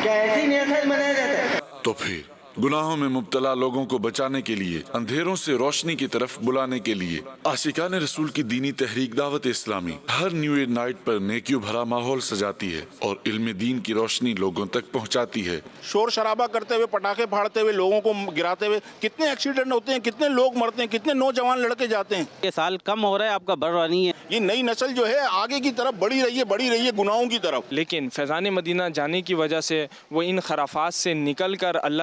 کیا ایسی نیت منایا جاتا ہے؟ تو پھر گناہوں میں مبتلا لوگوں کو بچانے کے لیے، اندھیروں سے روشنی کی طرف بلانے کے لیے عاشقان رسول کی دینی تحریک دعوت اسلامی ہر نیو ایئر نائٹ پر نیکیوں بھرا ماحول سجاتی ہے اور علم دین کی روشنی لوگوں تک پہنچاتی ہے. شور شرابہ کرتے ہوئے، پٹاخے پھاڑتے ہوئے، لوگوں کو گراتے ہوئے کتنے ایکسیڈنٹ ہوتے ہیں، کتنے لوگ مرتے ہیں، کتنے نوجوان لڑکے جاتے ہیں. یہ سال کم ہو رہا ہے، آپ کا بڑھ رہا نہیں ہے. یہ نئی نسل جو ہے آگے کی طرف بڑھی رہی ہے گناہوں کی طرف. لیکن فیضان مدینہ جانے کی وجہ سے وہ ان خرافات سے نکل کر اللہ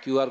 QR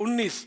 19।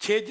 6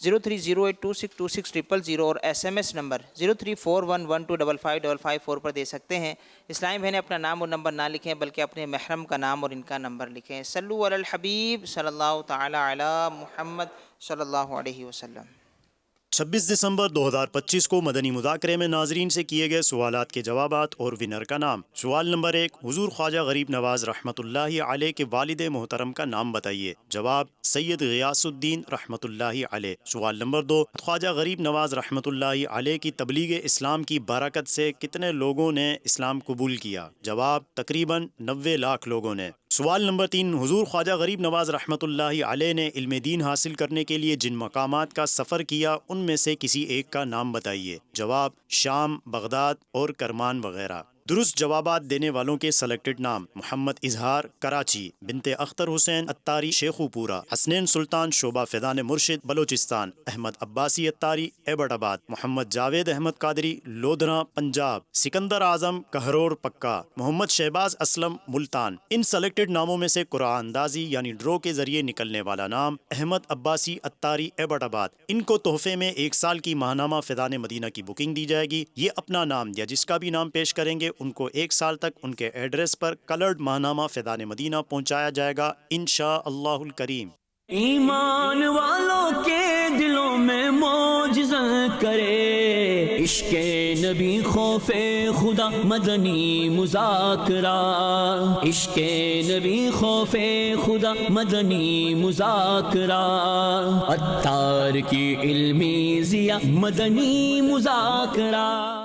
0308262600 اور SMS نمبر 0341125555 پر دے سکتے ہیں۔ اسلامی بہنیں اپنا نام اور نمبر نہ لکھیں بلکہ اپنے محرم کا نام اور ان کا نمبر لکھیں۔ صلو علی الحبیب صلی اللہ تعالی علی محمد صلی اللہ علیہ وسلم۔ 26 دسمبر 2025 کو مدنی مذاکرے میں ناظرین سے کیے گئے سوالات کے جوابات اور ونر کا نام۔ سوال نمبر 1، حضور خواجہ غریب نواز رحمۃ اللہ علیہ کے والد محترم کا نام بتائیے۔ جواب، سید غیاث الدین رحمۃ اللہ علیہ۔ سوال نمبر 2، خواجہ غریب نواز رحمۃ اللہ علیہ کی تبلیغ اسلام کی برکت سے کتنے لوگوں نے اسلام قبول کیا؟ جواب، تقریباً 90 لاکھ لوگوں نے۔ سوال نمبر 3، حضور خواجہ غریب نواز رحمۃ اللہ علیہ نے علم دین حاصل کرنے کے لیے جن مقامات کا سفر کیا ان میں سے کسی ایک کا نام بتائیے۔ جواب، شام، بغداد اور کرمان وغیرہ۔ درست جوابات دینے والوں کے سلیکٹڈ نام: محمد اظہار کراچی، بنت اختر حسین اتاری شیخو پورا، حسنین سلطان شعبہ فیضان مرشد بلوچستان، احمد عباسی اتاری ایبٹ آباد، محمد جاوید احمد قادری لودھراں پنجاب، سکندر اعظم کہرور پکا، محمد شہباز اسلم ملتان۔ ان سلیکٹڈ ناموں میں سے قرعہ اندازی یعنی ڈرو کے ذریعے نکلنے والا نام احمد عباسی اتاری ایبٹ آباد۔ ان کو تحفے میں 1 سال کی ماہنامہ فیضان مدینہ کی بکنگ دی جائے گی۔ یہ اپنا نام یا جس کا بھی نام پیش کریں گے ان کو 1 سال تک ان کے ایڈریس پر کلرڈ ماہنامہ فیضان مدینہ پہنچایا جائے گا انشاءاللہ الکریم۔ ایمان والوں کے دلوں میں معجزہ کرے عشق نبی خوف خدا مدنی مذاکرہ، عشق نبی خوف خدا مدنی مذاکرہ، عطار کی علمی ضیا مدنی مذاکرہ۔